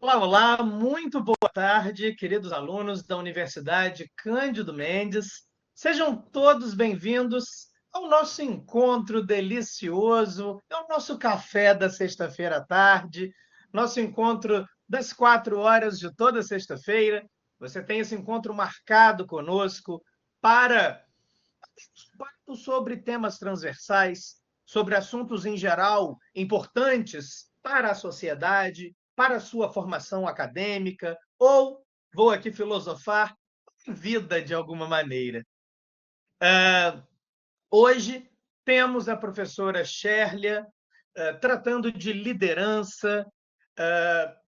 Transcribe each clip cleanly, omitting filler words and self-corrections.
Olá, olá, muito boa tarde, queridos alunos da Universidade Cândido Mendes. Sejam todos bem-vindos ao nosso encontro delicioso, ao nosso café da sexta-feira à tarde, nosso encontro das 4 horas de toda sexta-feira. Você tem esse encontro marcado conosco para papo sobre temas transversais, sobre assuntos em geral importantes para a sociedade, para a sua formação acadêmica, ou, vou aqui filosofar, vida de alguma maneira. Hoje temos a professora Sherlia tratando de liderança.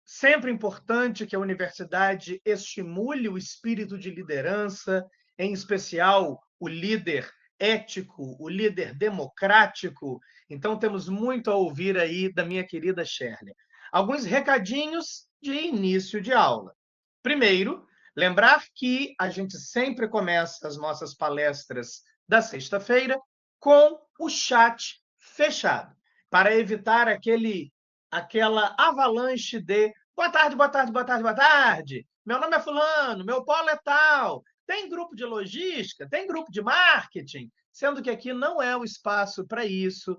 Sempre importante que a universidade estimule o espírito de liderança, em especial o líder ético, o líder democrático. Então, temos muito a ouvir aí da minha querida Sherlia. Alguns recadinhos de início de aula. Primeiro, lembrar que a gente sempre começa as nossas palestras da sexta-feira com o chat fechado, para evitar aquela avalanche de boa tarde, boa tarde, boa tarde, boa tarde. Meu nome é fulano, meu polo é tal. Tem grupo de logística, tem grupo de marketing, sendo que aqui não é o espaço para isso.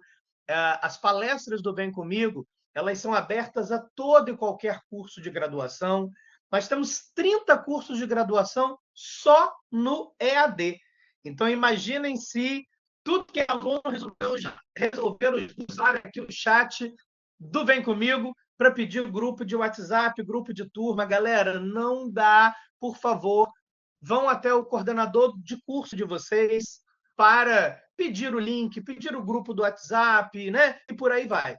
As palestras do Vem Comigo, elas são abertas a todo e qualquer curso de graduação. Nós temos 30 cursos de graduação só no EAD. Então, imaginem se tudo que é aluno resolveram usar aqui o chat do Vem Comigo para pedir grupo de WhatsApp, grupo de turma. Galera, não dá, por favor, vão até o coordenador de curso de vocês para pedir o link, pedir o grupo do WhatsApp, né? E por aí vai.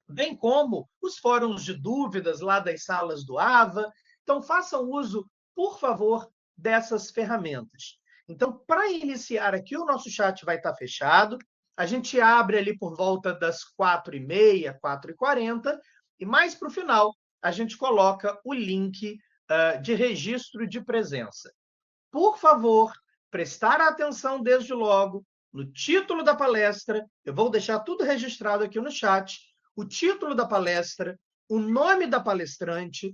Bem como os fóruns de dúvidas lá das salas do AVA. Então, façam uso, por favor, dessas ferramentas. Então, para iniciar aqui, o nosso chat vai estar fechado. A gente abre ali por volta das 4h30, 4h40, e mais para o final, a gente coloca o link de registro de presença. Por favor, prestar atenção desde logo no título da palestra. Eu vou deixar tudo registrado aqui no chat. O título da palestra, o nome da palestrante.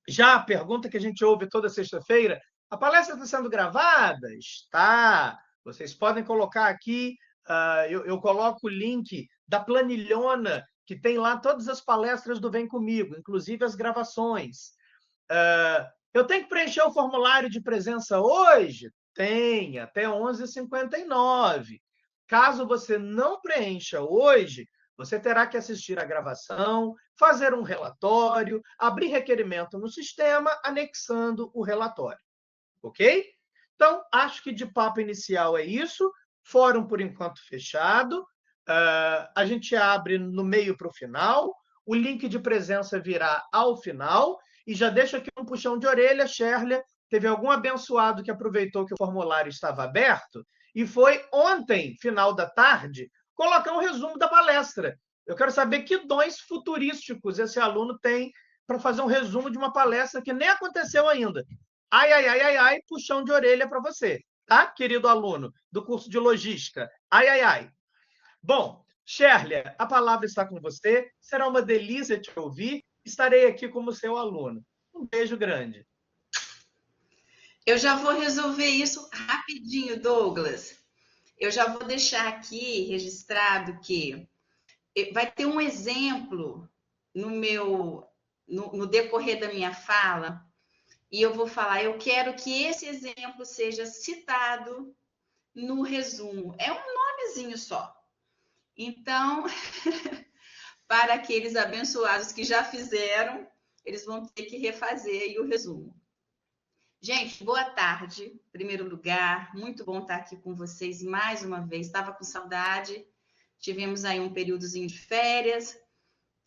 Já a pergunta que a gente ouve toda sexta-feira: a palestra está sendo gravada? Está. Vocês podem colocar aqui, eu coloco o link da planilhona, que tem lá todas as palestras do Vem Comigo, inclusive as gravações. Eu tenho que preencher o formulário de presença hoje? Tem, até 11h59. Caso você não preencha hoje, você terá que assistir a gravação, fazer um relatório, abrir requerimento no sistema, anexando o relatório. Ok? Então, acho que de papo inicial é isso. Fórum, por enquanto, fechado. A gente abre no meio para o final. O link de presença virá ao final. E já deixo aqui um puxão de orelha, Sherlia. Teve algum abençoado que aproveitou que o formulário estava aberto e foi ontem, final da tarde, colocar um resumo da palestra. Eu quero saber que dons futurísticos esse aluno tem para fazer um resumo de uma palestra que nem aconteceu ainda. Ai, ai, ai, ai, ai, puxão de orelha para você, tá, querido aluno do curso de logística? Ai, ai, ai. Bom, Sherlia, a palavra está com você. Será uma delícia te ouvir. Estarei aqui como seu aluno. Um beijo grande. Eu já vou resolver isso rapidinho, Douglas. Eu já vou deixar aqui registrado que vai ter um exemplo no decorrer da minha fala, e eu vou falar, eu quero que esse exemplo seja citado no resumo. É um nomezinho só. Então, para aqueles abençoados que já fizeram, eles vão ter que refazer aí o resumo. Gente, boa tarde, em primeiro lugar. Muito bom estar aqui com vocês mais uma vez. Estava com saudade. Tivemos aí um períodozinho de férias,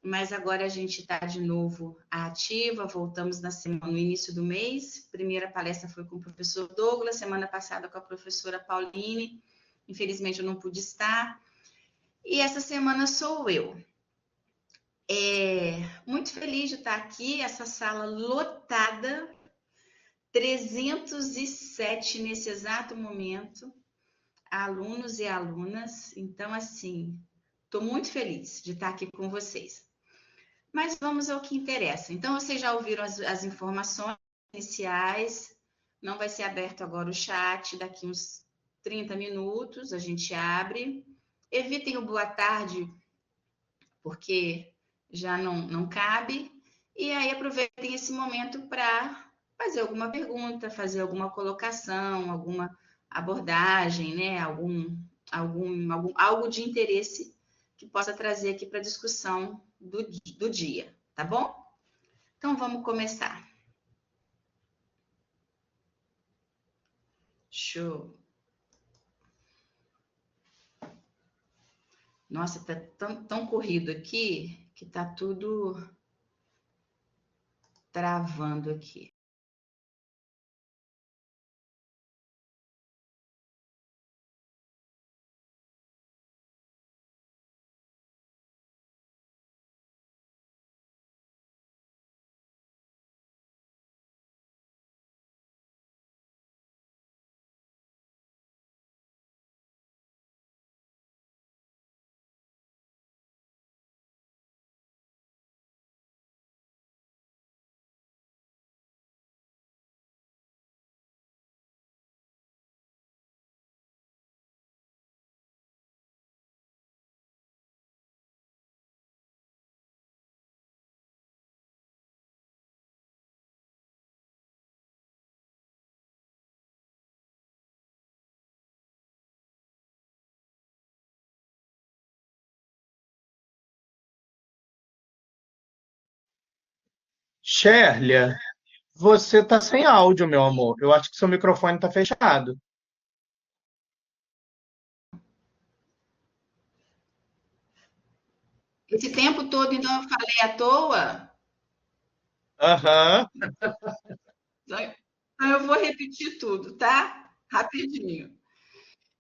mas agora a gente está de novo ativa. Voltamos no início do mês. Primeira palestra foi com o professor Douglas, semana passada com a professora Pauline. Infelizmente eu não pude estar. E essa semana sou eu. Muito feliz de estar aqui, essa sala lotada, 307 nesse exato momento, alunos e alunas. Então, assim, estou muito feliz de estar aqui com vocês. Mas vamos ao que interessa. Então, vocês já ouviram as informações iniciais. Não vai ser aberto agora o chat. Daqui uns 30 minutos a gente abre. Evitem o boa tarde, porque já não cabe. E aí aproveitem esse momento para fazer alguma pergunta, fazer alguma colocação, alguma abordagem, né? Algo de interesse que possa trazer aqui para a discussão do dia, tá bom? Então vamos começar. Show. Nossa, tá tão corrido aqui que tá tudo travando aqui. Sherlia, você está sem áudio, meu amor. Eu acho que seu microfone está fechado. Esse tempo todo, então, eu falei à toa? Aham. Então, eu vou repetir tudo, tá? Rapidinho.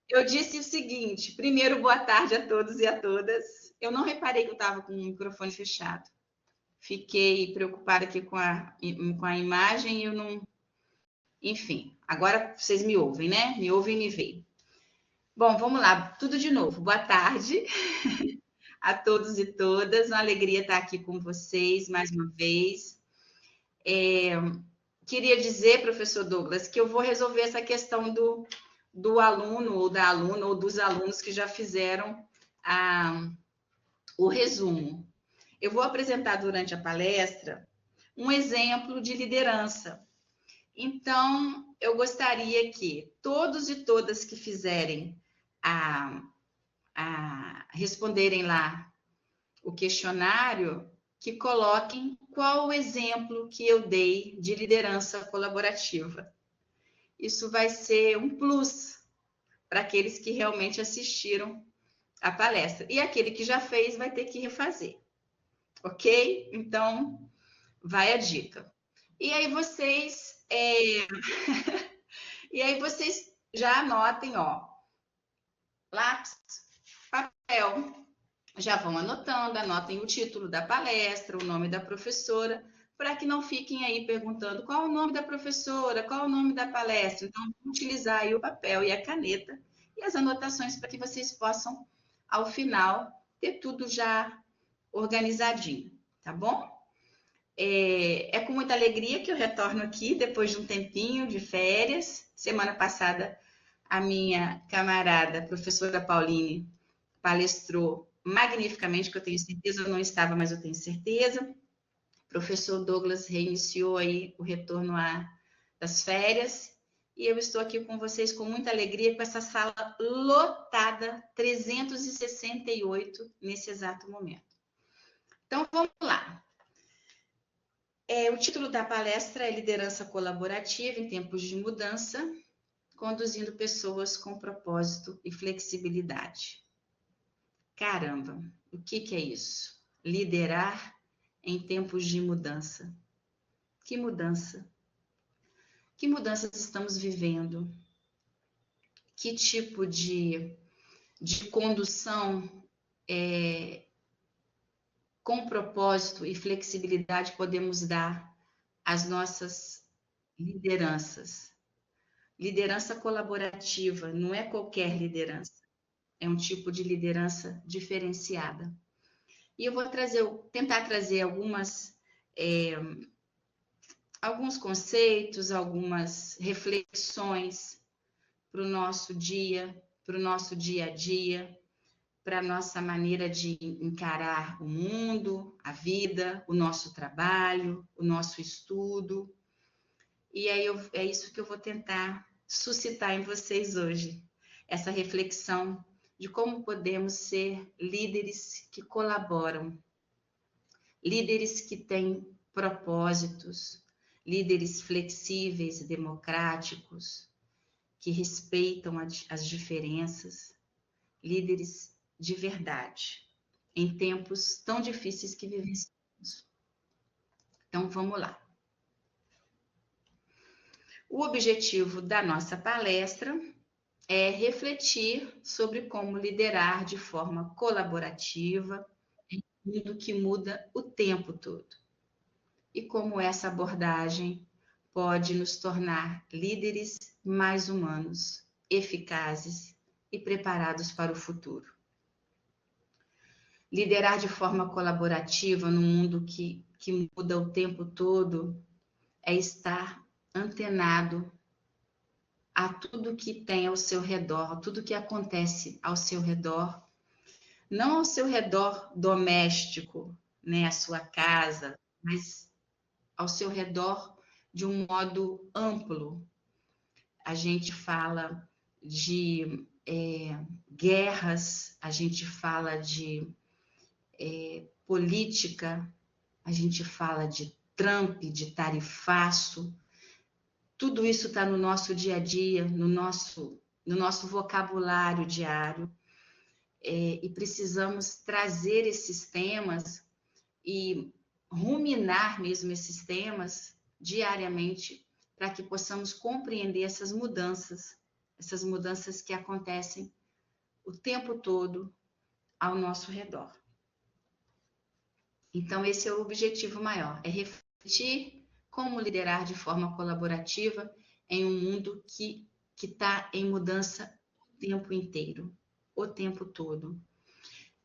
Eu disse o seguinte: primeiro, boa tarde a todos e a todas. Eu não reparei que eu estava com o microfone fechado. Fiquei preocupada aqui com a imagem e eu não. Enfim, agora vocês me ouvem, né? Me ouvem e me veem. Bom, vamos lá, tudo de novo. Boa tarde a todos e todas. Uma alegria estar aqui com vocês mais uma vez. Queria dizer, professor Douglas, que eu vou resolver essa questão do aluno ou da aluna ou dos alunos que já fizeram o resumo. Eu vou apresentar durante a palestra um exemplo de liderança. Então, eu gostaria que todos e todas que fizerem responderem lá o questionário, que coloquem qual o exemplo que eu dei de liderança colaborativa. Isso vai ser um plus para aqueles que realmente assistiram a palestra. E aquele que já fez vai ter que refazer. Ok? Então, vai a dica. E aí vocês já anotem, ó, lápis, papel, já vão anotando, anotem o título da palestra, o nome da professora, para que não fiquem aí perguntando qual o nome da professora, qual o nome da palestra. Então, utilizar aí o papel e a caneta e as anotações para que vocês possam, ao final, ter tudo já organizadinho, tá bom? É com muita alegria que eu retorno aqui depois de um tempinho de férias. Semana passada, a minha camarada, a professora Pauline, palestrou magnificamente, que eu tenho certeza, eu não estava, mas eu tenho certeza. O professor Douglas reiniciou aí o retorno das férias. E eu estou aqui com vocês com muita alegria, com essa sala lotada, 368 nesse exato momento. Então, vamos lá. O título da palestra é Liderança Colaborativa em Tempos de Mudança, conduzindo pessoas com propósito e flexibilidade. Caramba, o que é isso? Liderar em tempos de mudança. Que mudança? Que mudanças estamos vivendo? Que tipo de condução com propósito e flexibilidade podemos dar às nossas lideranças? Liderança colaborativa não é qualquer liderança, é um tipo de liderança diferenciada. E eu vou tentar trazer alguns conceitos, algumas reflexões para o nosso dia a dia, para a nossa maneira de encarar o mundo, a vida, o nosso trabalho, o nosso estudo. E aí é isso que eu vou tentar suscitar em vocês hoje, essa reflexão de como podemos ser líderes que colaboram, líderes que têm propósitos, líderes flexíveis e democráticos, que respeitam as diferenças, líderes de verdade, em tempos tão difíceis que vivemos. Então, vamos lá. O objetivo da nossa palestra é refletir sobre como liderar de forma colaborativa em um mundo que muda o tempo todo. E como essa abordagem pode nos tornar líderes mais humanos, eficazes e preparados para o futuro. Liderar de forma colaborativa num mundo que muda o tempo todo é estar antenado a tudo que tem ao seu redor, tudo que acontece ao seu redor, não ao seu redor doméstico, né, a sua casa, mas ao seu redor de um modo amplo. A gente fala de guerras, a gente fala de política, a gente fala de Trump, de tarifaço. Tudo isso está no nosso dia a dia, no nosso vocabulário diário, e precisamos trazer esses temas e ruminar mesmo esses temas diariamente para que possamos compreender essas mudanças que acontecem o tempo todo ao nosso redor. Então, esse é o objetivo maior, é refletir como liderar de forma colaborativa em um mundo que está em mudança o tempo inteiro, o tempo todo.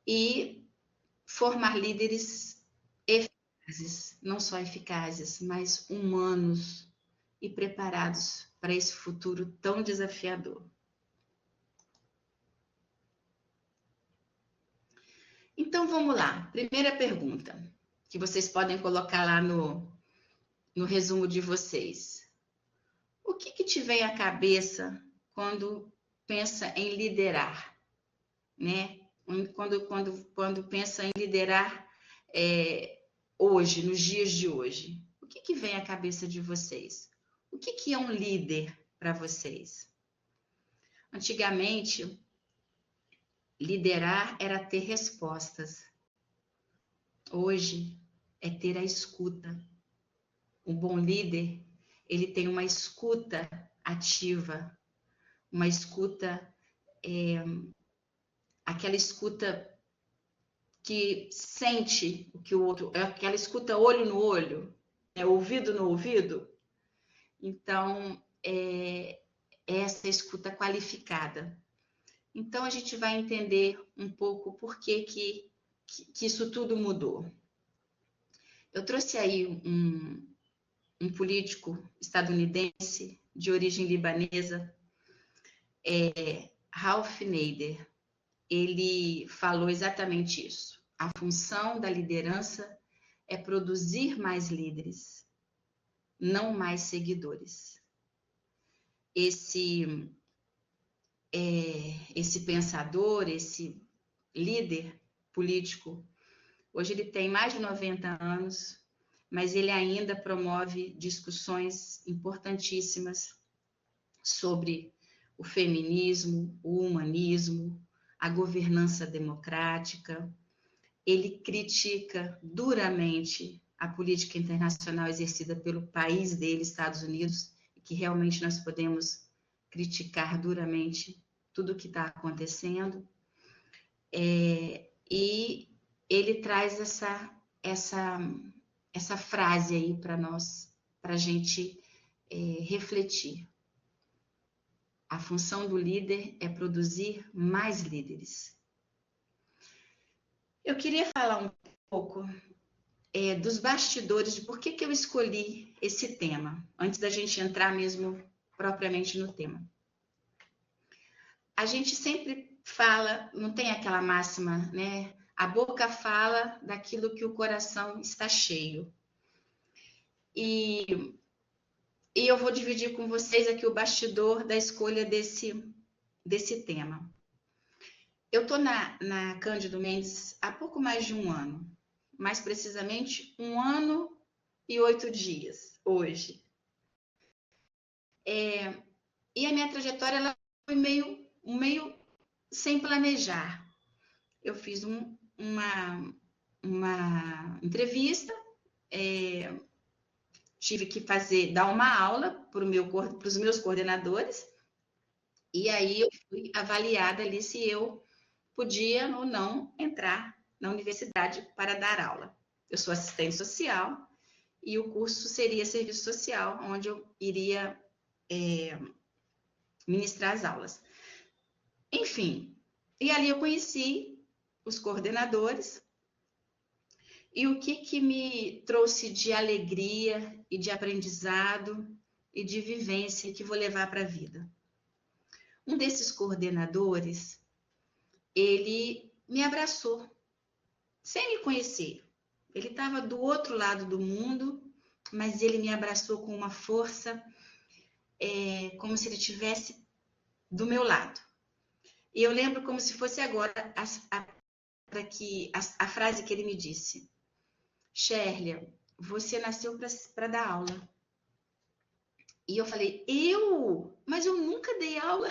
E formar líderes eficazes, não só eficazes, mas humanos e preparados para esse futuro tão desafiador. Então, vamos lá. Primeira pergunta, que vocês podem colocar lá no resumo de vocês. O que te vem à cabeça quando pensa em liderar, né? Quando pensa em liderar hoje, nos dias de hoje, o que vem à cabeça de vocês? O que é um líder para vocês? Antigamente, liderar era ter respostas. Hoje é ter a escuta. Um bom líder, ele tem uma escuta ativa, uma escuta, aquela escuta que sente o que o outro, aquela escuta olho no olho, ouvido no ouvido. Então, essa escuta qualificada. Então, a gente vai entender um pouco por que isso tudo mudou. Eu trouxe aí um político estadunidense de origem libanesa, Ralph Nader. Ele falou exatamente isso. A função da liderança é produzir mais líderes, não mais seguidores. Esse pensador, esse líder político, hoje ele tem mais de 90 anos, mas ele ainda promove discussões importantíssimas sobre o feminismo, o humanismo, a governança democrática. Ele critica duramente a política internacional exercida pelo país dele, Estados Unidos, que realmente nós podemos criticar duramente tudo o que está acontecendo. E ele traz essa frase aí para nós, para a gente refletir. A função do líder é produzir mais líderes. Eu queria falar um pouco dos bastidores, de por que eu escolhi esse tema, antes da gente entrar mesmo propriamente no tema. A gente sempre fala, não tem aquela máxima, né? A boca fala daquilo que o coração está cheio. E eu vou dividir com vocês aqui o bastidor da escolha desse tema. Eu estou na Cândido Mendes há pouco mais de um ano, mais precisamente 1 ano e 8 dias, hoje. E a minha trajetória ela foi meio sem planejar. Eu fiz uma entrevista, tive que dar uma aula para os meus coordenadores, e aí eu fui avaliada ali se eu podia ou não entrar na universidade para dar aula. Eu sou assistente social e o curso seria serviço social, onde eu iria ministrar as aulas. Enfim, e ali eu conheci os coordenadores e o que me trouxe de alegria e de aprendizado e de vivência que vou levar para a vida. Um desses coordenadores, ele me abraçou, sem me conhecer. Ele estava do outro lado do mundo, mas ele me abraçou com uma força, como se ele estivesse do meu lado. E eu lembro como se fosse agora a frase que ele me disse: Sherlia, você nasceu para dar aula. E eu falei, mas eu nunca dei aula.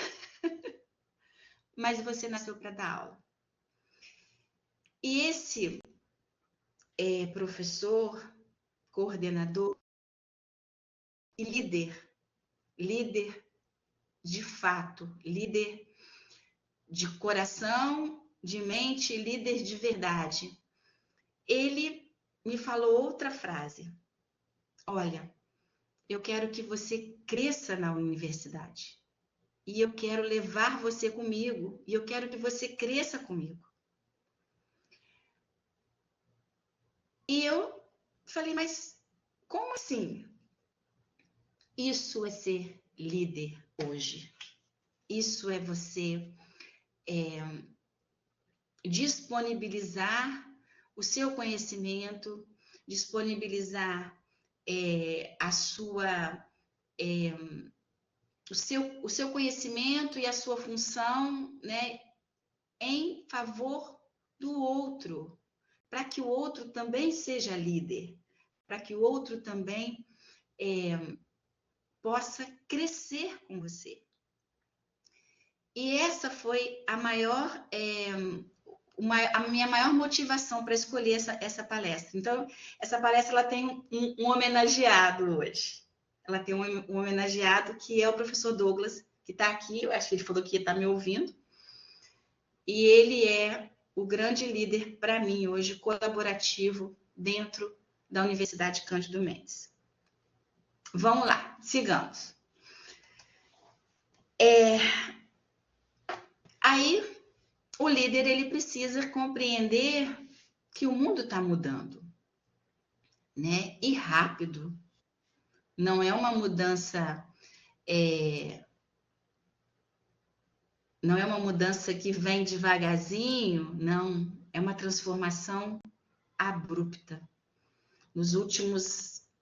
Mas você nasceu para dar aula. E esse professor, coordenador e líder de fato, líder de coração, de mente, líder de verdade. Ele me falou outra frase. Olha, eu quero que você cresça na universidade. E eu quero levar você comigo. E eu quero que você cresça comigo. E eu falei, mas como assim? Isso é ser líder hoje. Isso é você disponibilizar o seu conhecimento, disponibilizar o seu conhecimento e a sua função, né, em favor do outro, para que o outro também seja líder, para que o outro também possa crescer com você. E essa foi a minha maior motivação para escolher essa palestra. Então, essa palestra ela tem um homenageado hoje. Ela tem um homenageado que é o professor Douglas, que está aqui, eu acho que ele falou que está me ouvindo. E ele é o grande líder para mim hoje, colaborativo, dentro da Universidade Cândido Mendes. Vamos lá, sigamos. Aí, o líder ele precisa compreender que o mundo está mudando, né? E rápido. Não é uma mudança, não é uma mudança que vem devagarzinho, não. É uma transformação abrupta.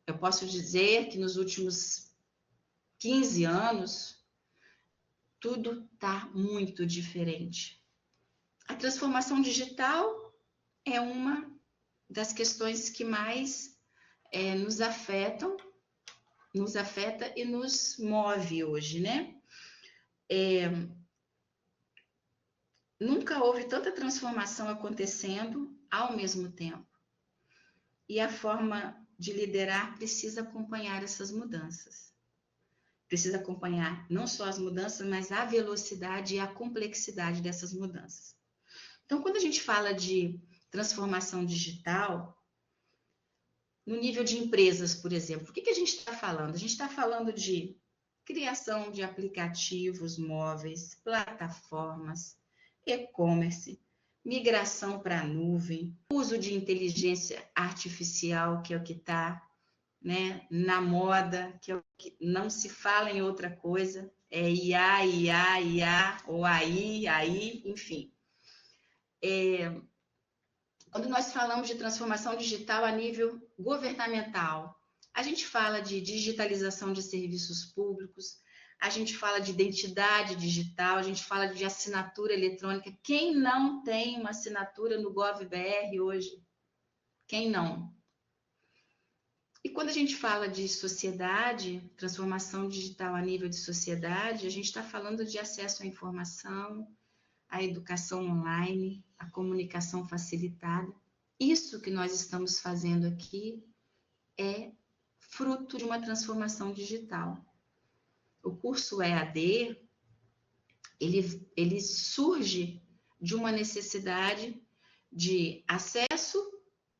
Eu posso dizer que nos últimos 15 anos, tudo está muito diferente. A transformação digital é uma das questões que mais nos afeta e nos move hoje, né? Nunca houve tanta transformação acontecendo ao mesmo tempo. E a forma de liderar precisa acompanhar essas mudanças. Precisa acompanhar não só as mudanças, mas a velocidade e a complexidade dessas mudanças. Então, quando a gente fala de transformação digital, no nível de empresas, por exemplo, o que a gente está falando? A gente está falando de criação de aplicativos móveis, plataformas, e-commerce, migração para a nuvem, uso de inteligência artificial, que é o que está, né, na moda, que é o que não se fala em outra coisa, é IA, IA, IA, ou AI, enfim. Quando nós falamos de transformação digital a nível governamental, a gente fala de digitalização de serviços públicos, a gente fala de identidade digital, a gente fala de assinatura eletrônica. Quem não tem uma assinatura no GovBR hoje? Quem não? E quando a gente fala de sociedade, transformação digital a nível de sociedade, a gente está falando de acesso à informação, à educação online, à comunicação facilitada. Isso que nós estamos fazendo aqui é fruto de uma transformação digital. O curso EAD, ele surge de uma necessidade de acesso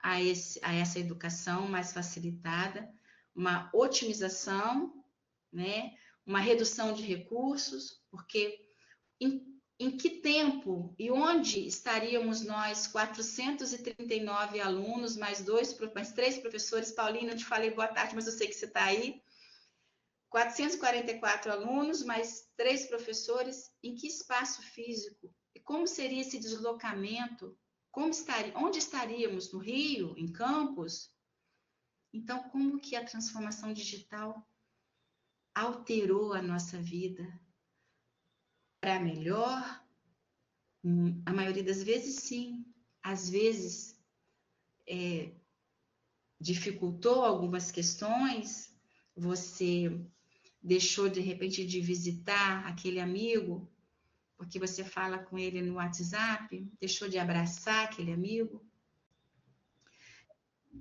a essa educação mais facilitada, uma otimização, né? Uma redução de recursos, porque em que tempo e onde estaríamos nós, 439 alunos, mais 3 professores? Paulinho, não te falei boa tarde, mas eu sei que você está aí. 444 alunos, mais 3 professores, em que espaço físico? E como seria esse deslocamento? Onde estaríamos? No Rio? Em Campos? Então, como que a transformação digital alterou a nossa vida? Para melhor? A maioria das vezes, sim. Às vezes, dificultou algumas questões, você deixou, de repente, de visitar aquele amigo, porque você fala com ele no WhatsApp, deixou de abraçar aquele amigo.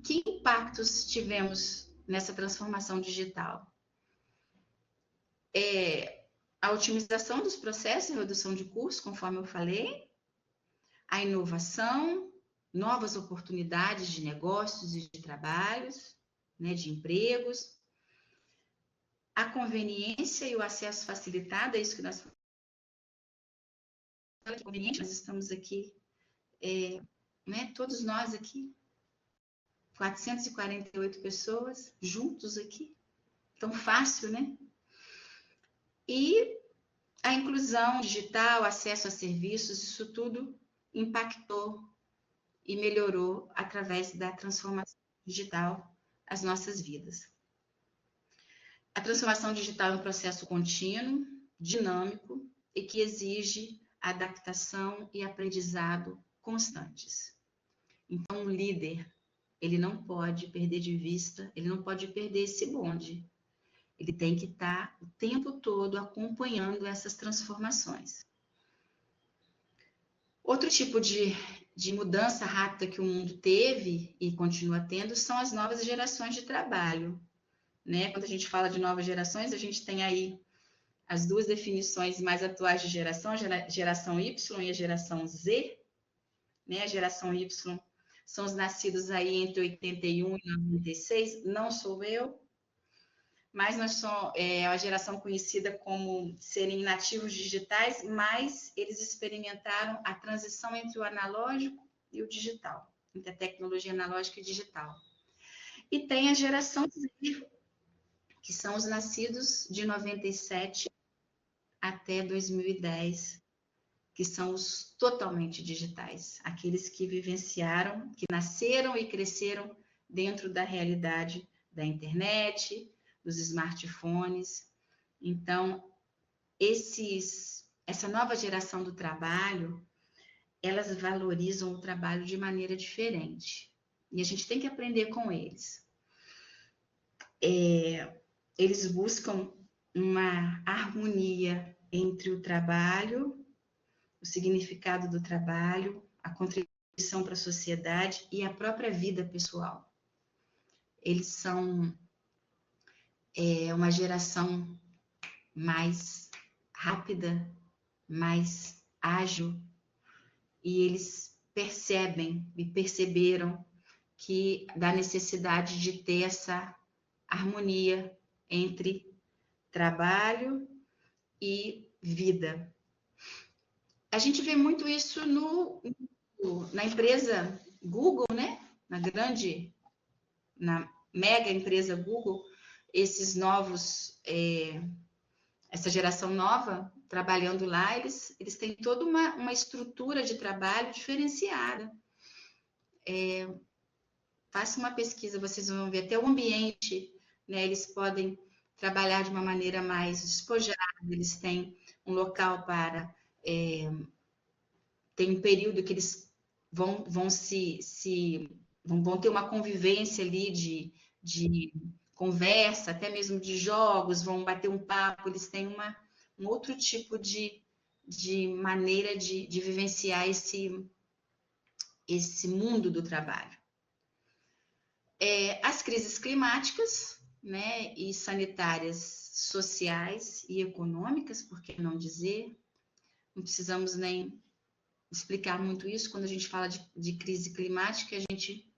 Que impactos tivemos nessa transformação digital? A otimização dos processos e redução de custos, conforme eu falei, a inovação, novas oportunidades de negócios e de trabalhos, né, de empregos, a conveniência e o acesso facilitado, é isso que nós falamos, conveniente, nós estamos aqui, né, todos nós aqui, 448 pessoas juntos aqui, tão fácil, né? E a inclusão digital, acesso a serviços, isso tudo impactou e melhorou através da transformação digital as nossas vidas. A transformação digital é um processo contínuo, dinâmico e que exige adaptação e aprendizado constantes. Então, um líder, ele não pode perder de vista, ele não pode perder esse bonde. Ele tem que estar o tempo todo acompanhando essas transformações. Outro tipo de mudança rápida que o mundo teve e continua tendo são as novas gerações de trabalho, né? Quando a gente fala de novas gerações, a gente tem aí as duas definições mais atuais de geração, a geração Y e a geração Z, né? A geração Y são os nascidos aí entre 81 e 96, não sou eu, mas nós somos a geração conhecida como serem nativos digitais, mas eles experimentaram a transição entre o analógico e o digital, entre a tecnologia analógica e digital. E tem a geração Z, que são os nascidos de 97 até 2010, que são os totalmente digitais, aqueles que vivenciaram, que nasceram e cresceram dentro da realidade da internet, dos smartphones. Então, essa nova geração do trabalho, elas valorizam o trabalho de maneira diferente. E a gente tem que aprender com eles. Eles buscam uma harmonia entre o trabalho, o significado do trabalho, a contribuição para a sociedade e a própria vida pessoal. Eles são uma geração mais rápida, mais ágil, e eles percebem e perceberam que da necessidade de ter essa harmonia entre trabalho e vida. A gente vê muito isso na empresa Google, né? Na mega empresa Google, esses novos, essa geração nova trabalhando lá, eles têm toda uma estrutura de trabalho diferenciada. Faça uma pesquisa, vocês vão ver até o ambiente, né? Eles podem trabalhar de uma maneira mais despojada, eles têm um local para... tem um período que eles vão ter uma convivência ali de conversa, até mesmo de jogos, vão bater um papo, eles têm um outro tipo de maneira de vivenciar esse mundo do trabalho. As crises climáticas, né, e sanitárias, sociais e econômicas, por que não dizer? Não precisamos nem explicar muito isso. Quando a gente fala de crise climática, a gente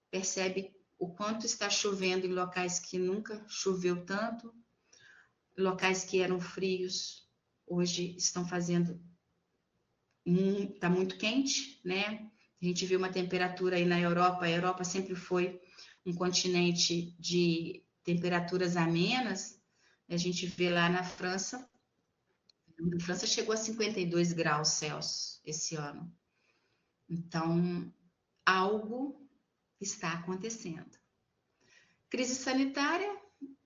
percebe o quanto está chovendo em locais que nunca choveu tanto, locais que eram frios, hoje estão fazendo... Está muito quente, né? A gente viu uma temperatura aí na Europa, a Europa sempre foi um continente de temperaturas amenas, a gente vê lá na França chegou a 52 graus Celsius esse ano. Então, algo está acontecendo. Crise sanitária,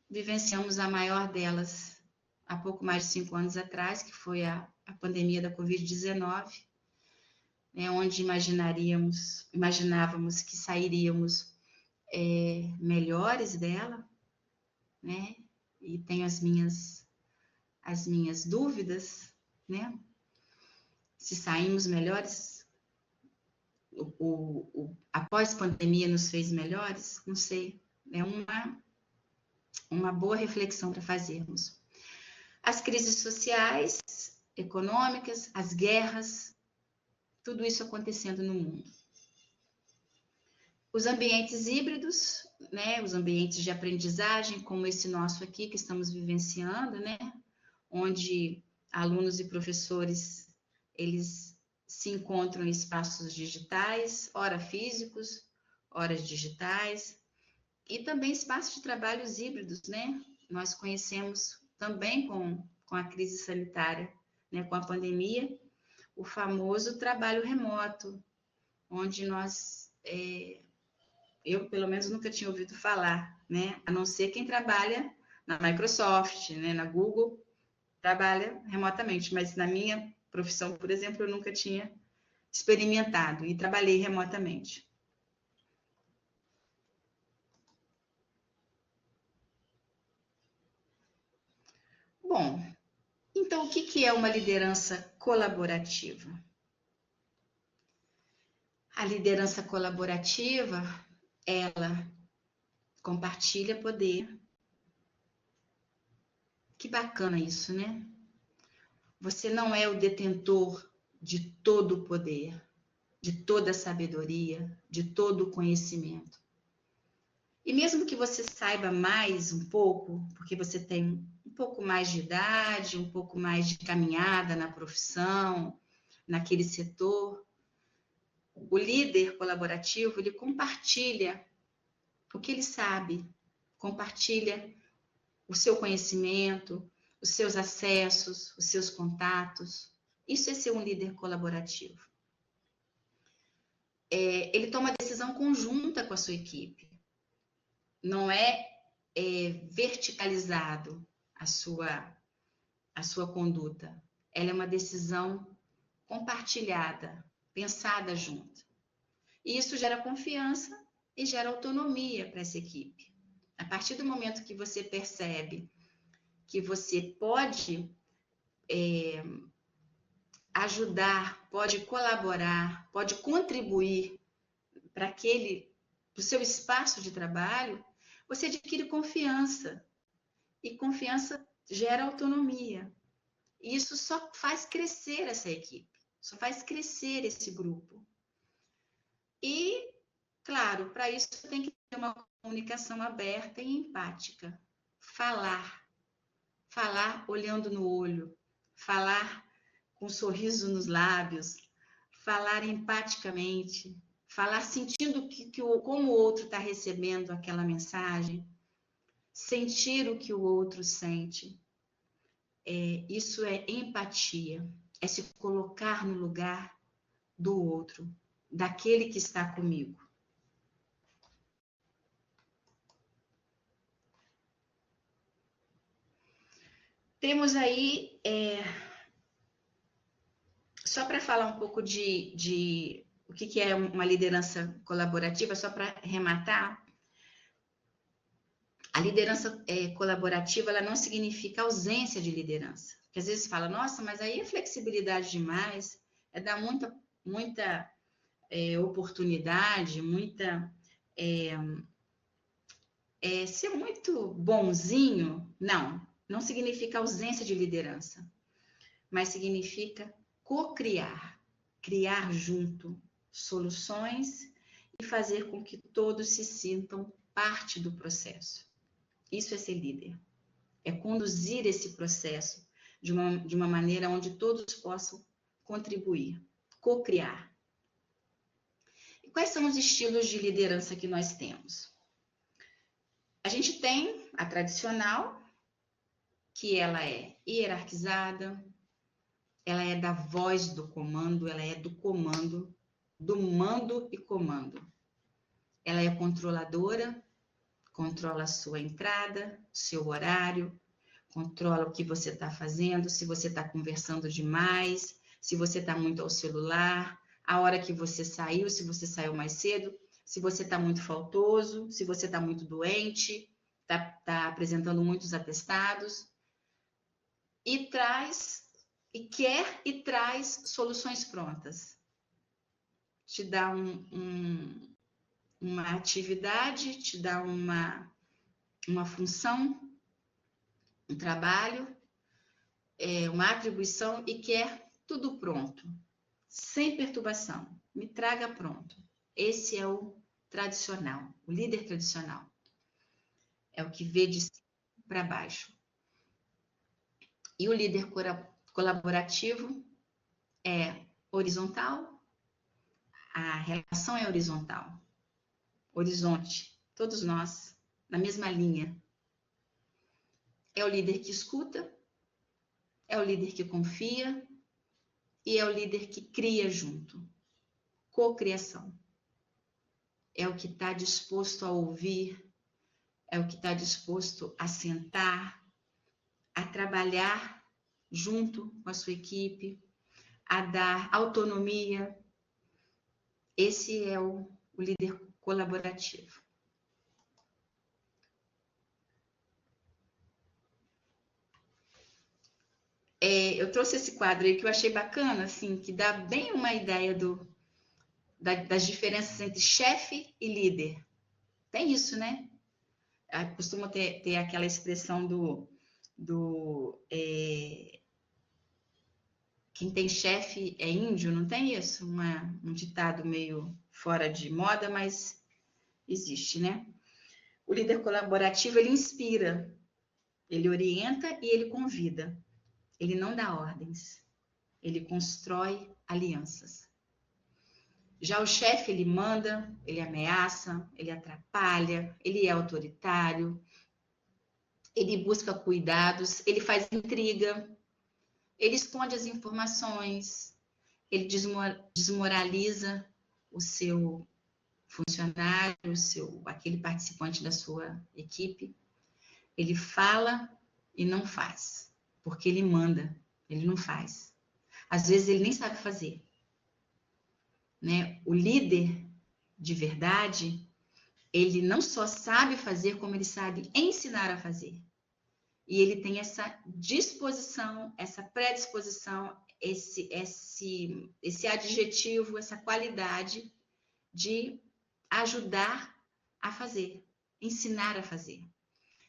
vivenciamos a maior delas há pouco mais de 5 anos atrás, que foi a pandemia da Covid-19, né, onde imaginávamos que sairíamos melhores dela, né? E tenho as minhas dúvidas, né? Se saímos melhores, a pós-pandemia nos fez melhores, não sei. É uma boa reflexão para fazermos. As crises sociais, econômicas, as guerras, tudo isso acontecendo no mundo. Os ambientes híbridos, né, os ambientes de aprendizagem, como esse nosso aqui que estamos vivenciando, né, onde alunos e professores, eles se encontram em espaços digitais, ora físicos, ora digitais, e também espaços de trabalhos híbridos, né? Nós conhecemos também com a crise sanitária, né, com a pandemia, o famoso trabalho remoto, onde eu pelo menos nunca tinha ouvido falar, né? A não ser quem trabalha na Microsoft, né, na Google, trabalha remotamente, mas na minha profissão, por exemplo, eu nunca tinha experimentado e trabalhei remotamente. Bom, então o que é uma liderança colaborativa? A liderança colaborativa, ela compartilha poder. Que bacana isso, né? Você não é o detentor de todo o poder, de toda a sabedoria, de todo o conhecimento. E mesmo que você saiba mais um pouco, porque você tem um pouco mais de idade, um pouco mais de caminhada na profissão, naquele setor, o líder colaborativo, ele compartilha o que ele sabe, compartilha o seu conhecimento, os seus acessos, os seus contatos. Isso é ser um líder colaborativo. Ele toma decisão conjunta com a sua equipe. Não é verticalizado a sua conduta. Ela é uma decisão compartilhada, pensada junto. E isso gera confiança e gera autonomia para essa equipe. A partir do momento que você percebe que você pode ajudar, pode colaborar, pode contribuir para o seu espaço de trabalho, você adquire confiança. E confiança gera autonomia. E isso só faz crescer essa equipe, só faz crescer esse grupo. E, claro, para isso tem que ter uma comunicação aberta e empática. Falar olhando no olho, falar com um sorriso nos lábios, falar empaticamente, falar sentindo como o outro está recebendo aquela mensagem, sentir o que o outro sente. Isso é empatia, é se colocar no lugar do outro, daquele que está comigo. Temos aí, só para falar um pouco de o que é uma liderança colaborativa, só para arrematar, a liderança colaborativa ela não significa ausência de liderança. Porque às vezes fala, nossa, mas aí é flexibilidade demais, é dar muita oportunidade, ser muito bonzinho. Não significa ausência de liderança, mas significa co-criar, criar junto soluções e fazer com que todos se sintam parte do processo. Isso é ser líder. É conduzir esse processo de uma maneira onde todos possam contribuir, co-criar. E quais são os estilos de liderança que nós temos? A gente tem a tradicional, que ela é hierarquizada, ela é da voz do comando, ela é do comando, do mando e comando. Ela é controladora, controla a sua entrada, seu horário, controla o que você está fazendo, se você está conversando demais, se você está muito ao celular, a hora que você saiu, se você saiu mais cedo, se você está muito faltoso, se você está muito doente, está apresentando muitos atestados, e traz soluções prontas. Te dá uma atividade, te dá uma função, um trabalho, uma atribuição e quer tudo pronto, sem perturbação. Me traga pronto. Esse é o tradicional, o líder tradicional. É o que vê de cima para baixo. E o líder colaborativo é horizontal, a relação é horizontal. Horizonte, todos nós, na mesma linha. É o líder que escuta, é o líder que confia e é o líder que cria junto. Cocriação. É o que está disposto a ouvir, é o que está disposto a sentar, a trabalhar junto com a sua equipe, a dar autonomia. Esse é o líder colaborativo. Eu trouxe esse quadro aí que eu achei bacana, assim, que dá bem uma ideia das diferenças entre chefe e líder. Tem isso, né? Costuma ter aquela expressão quem tem chefe é índio, não tem isso? Um ditado meio fora de moda, mas existe, né? O líder colaborativo, ele inspira, ele orienta e ele convida. Ele não dá ordens, ele constrói alianças. Já o chefe, ele manda, ele ameaça, ele atrapalha, ele é autoritário, ele busca cuidados, ele faz intriga, ele esconde as informações, ele desmoraliza o seu funcionário, aquele participante da sua equipe. Ele fala e não faz, porque ele manda, ele não faz. Às vezes ele nem sabe fazer. Né? O líder de verdade, ele não só sabe fazer, como ele sabe ensinar a fazer. E ele tem essa disposição, essa predisposição, esse adjetivo, essa qualidade de ajudar a fazer, ensinar a fazer.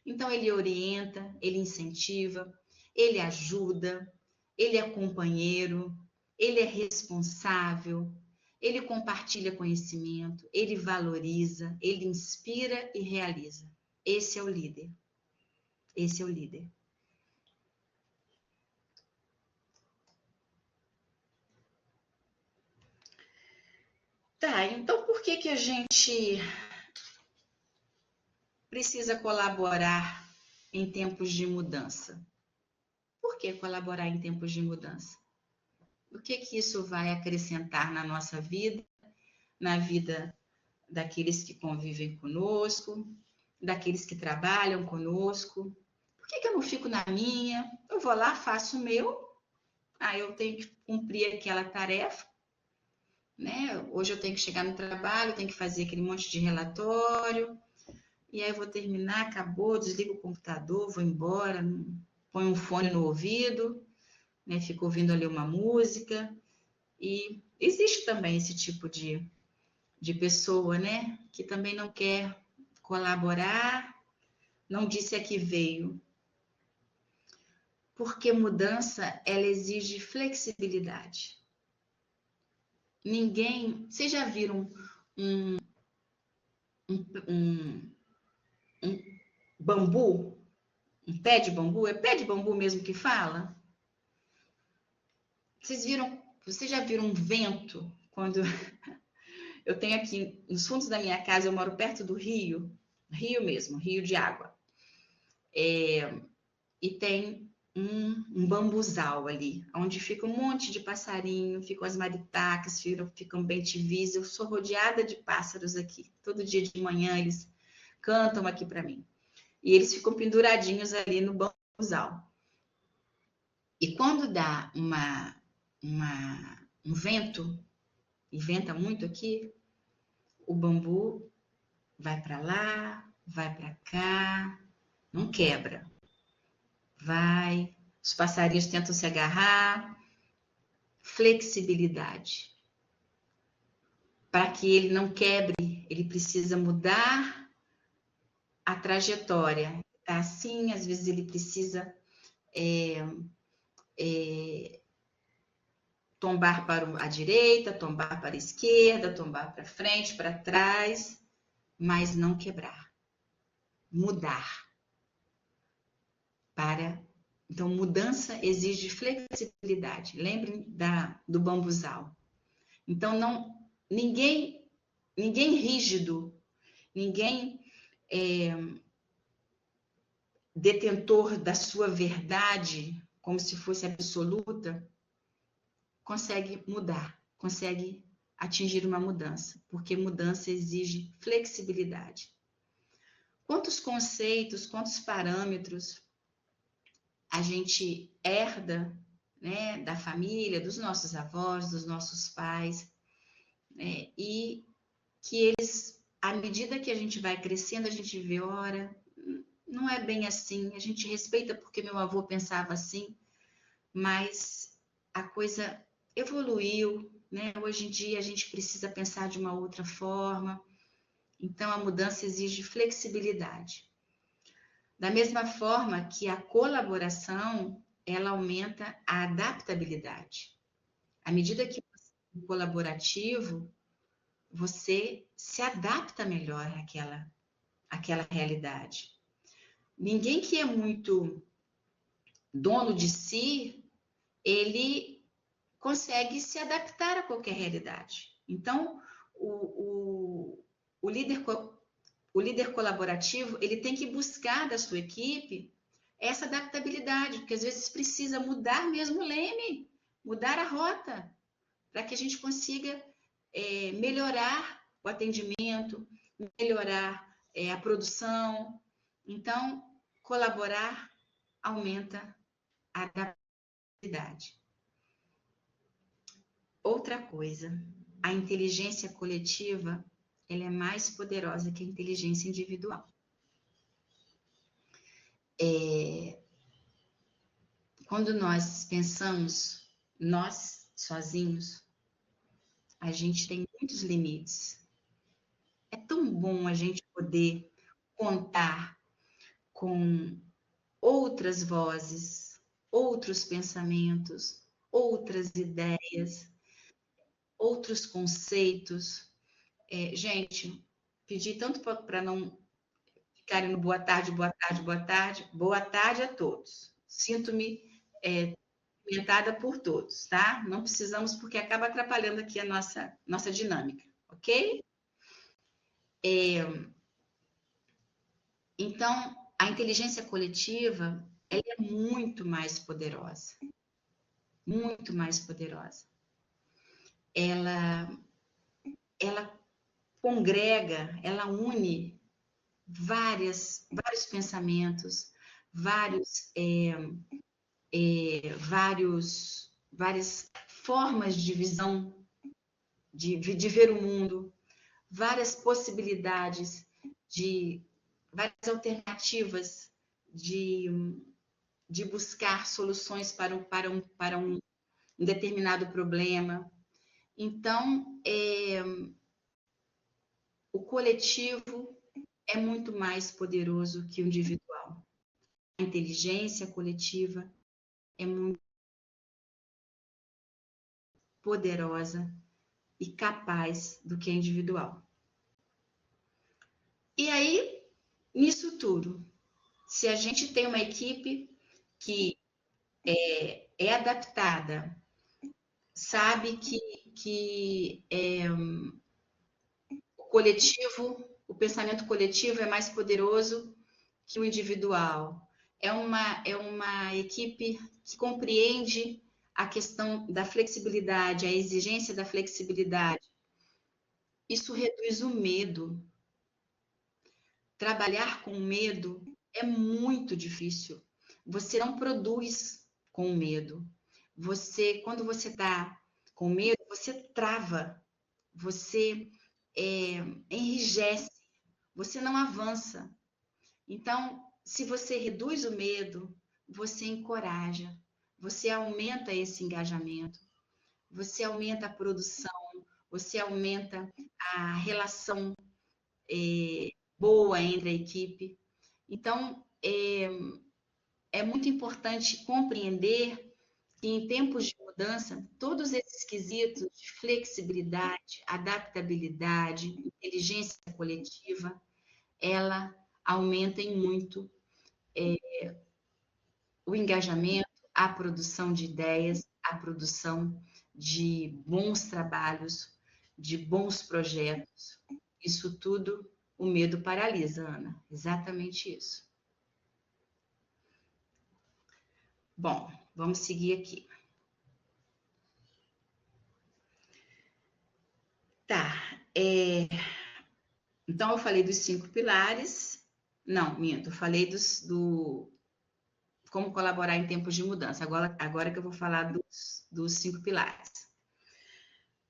Então, ele orienta, ele incentiva, ele ajuda, ele é companheiro, ele é responsável, ele compartilha conhecimento, ele valoriza, ele inspira e realiza. Esse é o líder. Esse é o líder. Tá, então por que a gente precisa colaborar em tempos de mudança? Por que colaborar em tempos de mudança? O que isso vai acrescentar na nossa vida, na vida daqueles que convivem conosco, daqueles que trabalham conosco? Por que eu não fico na minha? Eu vou lá, faço o meu, eu tenho que cumprir aquela tarefa, né? Hoje eu tenho que chegar no trabalho, tenho que fazer aquele monte de relatório, e aí eu vou terminar, acabou, desligo o computador, vou embora, põe um fone no ouvido, né? Fico ouvindo ali uma música. E existe também esse tipo de pessoa, né? Que também não quer colaborar, não disse a que veio. Porque mudança, ela exige flexibilidade. Ninguém... Vocês já viram um bambu? Um pé de bambu? É pé de bambu mesmo que fala? Vocês já viram um vento? Quando eu tenho aqui, nos fundos da minha casa, eu moro perto do rio mesmo, rio de água. E tem um bambuzal ali, onde fica um monte de passarinho, ficam as maritacas, ficam bem-te-vis. Eu sou rodeada de pássaros aqui. Todo dia de manhã eles cantam aqui para mim. E eles ficam penduradinhos ali no bambuzal. E quando dá um vento, e venta muito aqui, o bambu vai para lá, vai para cá, não quebra. Vai, os passarinhos tentam se agarrar. Flexibilidade. Para que ele não quebre, ele precisa mudar a trajetória. Tá assim, às vezes ele precisa tombar para a direita, tombar para a esquerda, tombar para frente, para trás, mas não quebrar. Mudar. Então, mudança exige flexibilidade. Lembrem do bambuzal. Então, ninguém rígido, ninguém detentor da sua verdade, como se fosse absoluta, consegue mudar, consegue atingir uma mudança, porque mudança exige flexibilidade. Quantos conceitos, quantos parâmetros a gente herda, né, da família, dos nossos avós, dos nossos pais, né, e que eles, à medida que a gente vai crescendo, a gente vê, ora, não é bem assim, a gente respeita porque meu avô pensava assim, mas a coisa evoluiu, né? Hoje em dia a gente precisa pensar de uma outra forma, então a mudança exige flexibilidade. Da mesma forma que a colaboração, ela aumenta a adaptabilidade. À medida que você é colaborativo, você se adapta melhor àquela realidade. Ninguém que é muito dono de si, ele consegue se adaptar a qualquer realidade. Então, o líder colaborativo, ele tem que buscar da sua equipe essa adaptabilidade, porque às vezes precisa mudar mesmo o leme, mudar a rota, para que a gente consiga melhorar o atendimento, melhorar a produção. Então, colaborar aumenta a adaptabilidade. Outra coisa, a inteligência coletiva, ela é mais poderosa que a inteligência individual. Quando nós pensamos, nós sozinhos, a gente tem muitos limites. É tão bom a gente poder contar com outras vozes, outros pensamentos, outras ideias, outros conceitos. Gente, pedi tanto para não ficarem no boa tarde, boa tarde, boa tarde. Boa tarde a todos. Sinto-me cumprimentada por todos, tá? Não precisamos, porque acaba atrapalhando aqui a nossa dinâmica, ok? Então, a inteligência coletiva, ela é muito mais poderosa. Muito mais poderosa. Ela congrega, ela une vários pensamentos, várias formas de visão, de ver o mundo, várias possibilidades, várias alternativas de buscar soluções para um determinado problema. Então, o coletivo é muito mais poderoso que o individual. A inteligência coletiva é muito poderosa e capaz do que a individual. E aí, nisso tudo, se a gente tem uma equipe que é adaptada, sabe que o pensamento coletivo é mais poderoso que o individual. É uma equipe que compreende a questão da flexibilidade, a exigência da flexibilidade. Isso reduz o medo. Trabalhar com medo é muito difícil. Você não produz com medo. Quando você está com medo, você trava, você enrijece, você não avança. Então, se você reduz o medo, você encoraja, você aumenta esse engajamento, você aumenta a produção, você aumenta a relação boa entre a equipe. Então, é muito importante compreender que em tempos de mudança, todos esses quesitos de flexibilidade, adaptabilidade, inteligência coletiva, ela aumentem muito o engajamento, a produção de ideias, a produção de bons trabalhos, de bons projetos. Isso tudo, o medo paralisa, Ana. Exatamente isso. Bom, vamos seguir aqui. Tá. Então, eu falei dos 5 pilares. Não, minto. Eu falei do como colaborar em tempos de mudança. Agora que eu vou falar dos 5 pilares.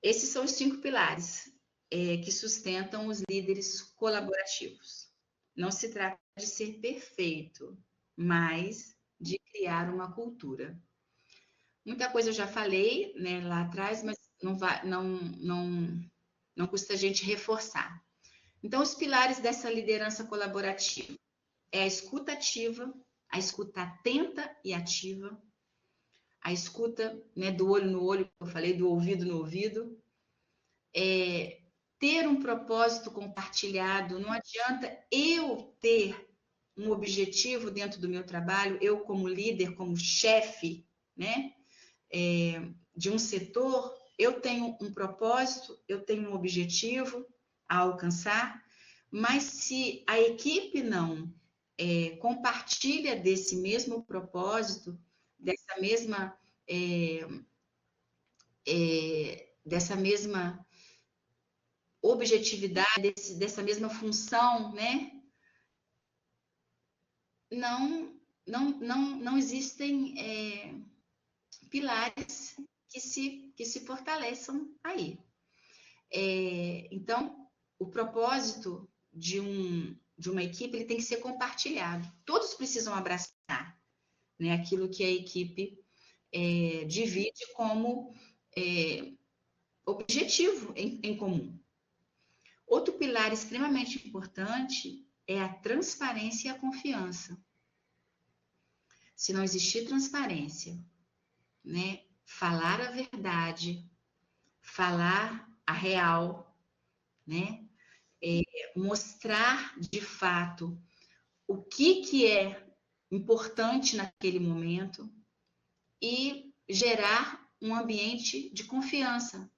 Esses são os 5 pilares que sustentam os líderes colaborativos. Não se trata de ser perfeito, mas de criar uma cultura. Muita coisa eu já falei, né, lá atrás, mas não custa a gente reforçar. Então, os pilares dessa liderança colaborativa é a escuta ativa, a escuta atenta e ativa, a escuta, né, do olho no olho, que eu falei, do ouvido no ouvido, ter um propósito compartilhado. Não adianta eu ter um objetivo dentro do meu trabalho, eu como líder, como chefe, né, de um setor, eu tenho um propósito, eu tenho um objetivo a alcançar, mas se a equipe não compartilha desse mesmo propósito, dessa mesma objetividade, dessa mesma função, né? Não existem pilares que se fortaleçam aí. Então, o propósito de uma equipe ele tem que ser compartilhado. Todos precisam abraçar, né, aquilo que a equipe divide como objetivo em comum. Outro pilar extremamente importante é a transparência e a confiança. Se não existir transparência, né, falar a verdade, falar a real, né, mostrar de fato o que é importante naquele momento e gerar um ambiente de confiança.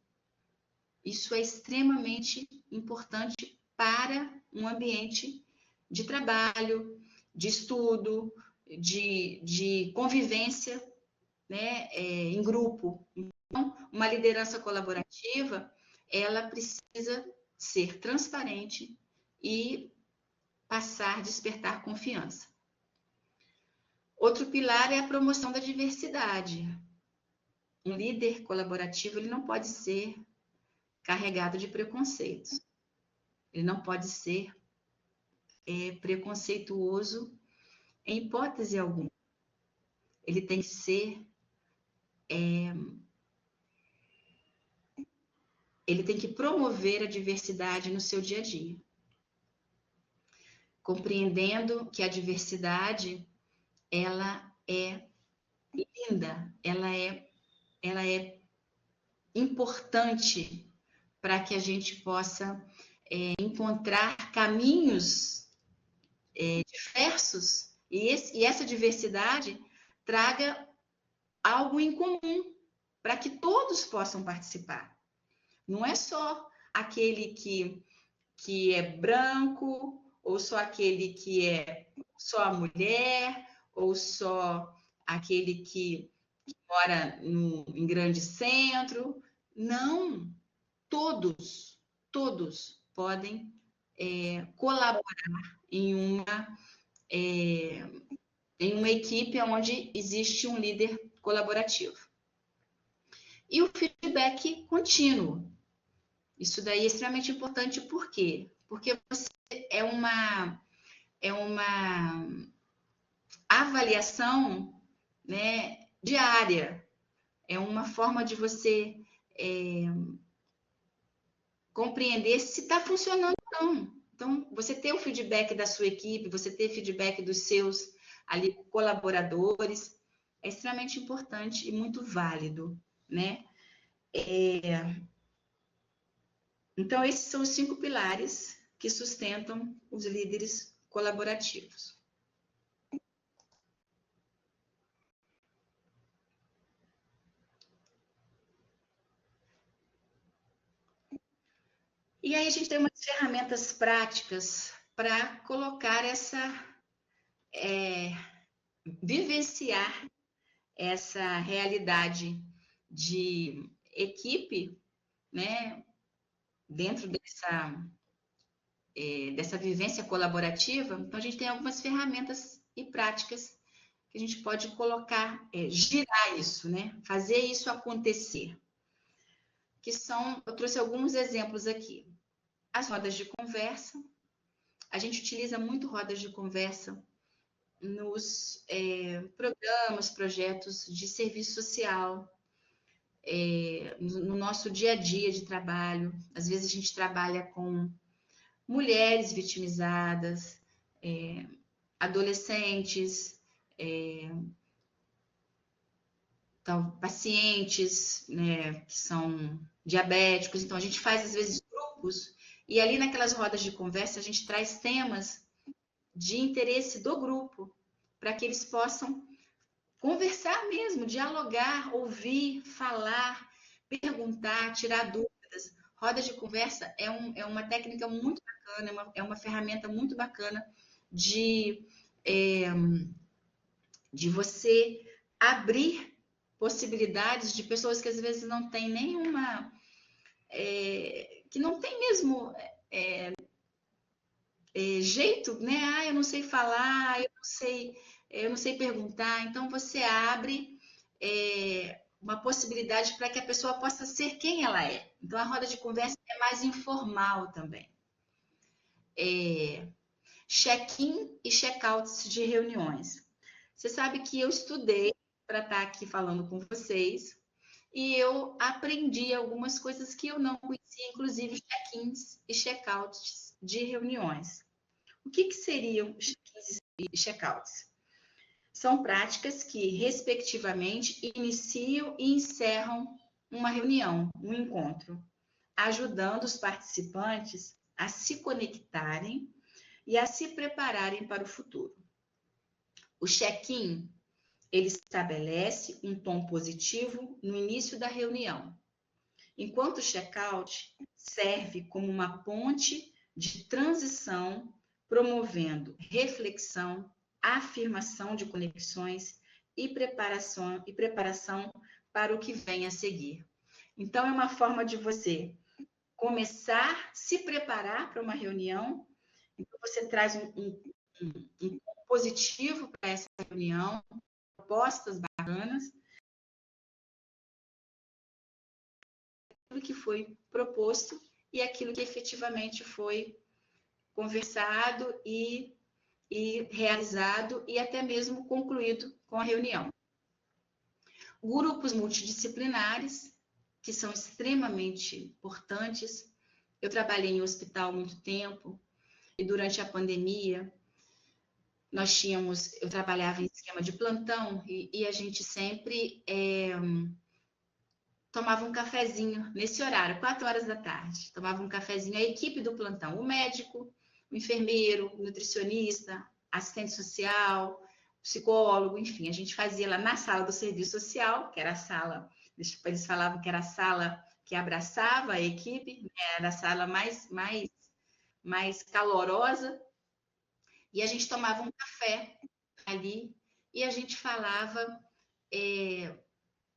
Isso é extremamente importante para um ambiente de trabalho, de estudo, de convivência, né, em grupo. Então, uma liderança colaborativa, ela precisa ser transparente e passar a despertar confiança. Outro pilar é a promoção da diversidade. Um líder colaborativo, ele não pode ser carregado de preconceitos. Ele não pode ser preconceituoso em hipótese alguma. Ele tem que ser ele tem que promover a diversidade no seu dia a dia, compreendendo que a diversidade ela é linda, ela é importante para que a gente possa encontrar caminhos diversos e essa diversidade traga algo em comum para que todos possam participar. Não é só aquele que é branco, ou só aquele que é só a mulher, ou só aquele que mora em grande centro. Não, todos podem colaborar em uma equipe onde existe um líder colaborativo. E o feedback contínuo. Isso daí é extremamente importante, por quê? Porque você é uma avaliação, né, diária. É uma forma de você compreender se está funcionando ou não. Então, você ter o feedback da sua equipe, você ter feedback dos seus ali colaboradores, é extremamente importante e muito válido, né? Então, esses são os 5 pilares que sustentam os líderes colaborativos. E aí a gente tem umas ferramentas práticas para colocar vivenciar essa realidade de equipe, né, dentro dessa vivência colaborativa. Então, a gente tem algumas ferramentas e práticas que a gente pode colocar, girar isso, né, fazer isso acontecer. Eu trouxe alguns exemplos aqui. As rodas de conversa. A gente utiliza muito rodas de conversa nos programas, projetos de serviço social, no nosso dia a dia de trabalho. Às vezes a gente trabalha com mulheres vitimizadas, adolescentes, pacientes, né, que são diabéticos. Então a gente faz às vezes grupos e ali naquelas rodas de conversa a gente traz temas de interesse do grupo para que eles possam conversar mesmo, dialogar, ouvir, falar, perguntar, tirar dúvidas. Roda de conversa é uma técnica muito bacana, é uma ferramenta muito bacana de você abrir possibilidades de pessoas que às vezes não têm nenhuma, que não tem mesmo jeito, né? Ah, eu não sei falar, eu não sei perguntar. Então você abre uma possibilidade para que a pessoa possa ser quem ela é. Então a roda de conversa é mais informal também. Check-in e check-outs de reuniões. Você sabe que eu estudei para estar aqui falando com vocês e eu aprendi algumas coisas que eu não conhecia, inclusive check-ins e check-outs de reuniões. O que seriam check-ins e check-outs? São práticas que, respectivamente, iniciam e encerram uma reunião, um encontro, ajudando os participantes a se conectarem e a se prepararem para o futuro. O check-in, ele estabelece um tom positivo no início da reunião enquanto o check-out serve como uma ponte de transição, promovendo reflexão, afirmação de conexões e preparação para o que vem a seguir. Então, é uma forma de você começar, se preparar para uma reunião. Então, você traz um positivo para essa reunião, propostas bacanas, aquilo que foi proposto e aquilo que efetivamente foi conversado e realizado e até mesmo concluído com a reunião. Grupos multidisciplinares, que são extremamente importantes. Eu trabalhei em hospital há muito tempo e durante a pandemia eu trabalhava em esquema de plantão e a gente sempre tomava um cafezinho nesse horário, 4 horas da tarde. Tomava um cafezinho, a equipe do plantão, o médico, o enfermeiro, o nutricionista, assistente social, psicólogo, enfim, a gente fazia lá na sala do serviço social, que era a sala, eles falavam que era a sala que abraçava a equipe, era a sala mais calorosa, e a gente tomava um café ali e a gente falava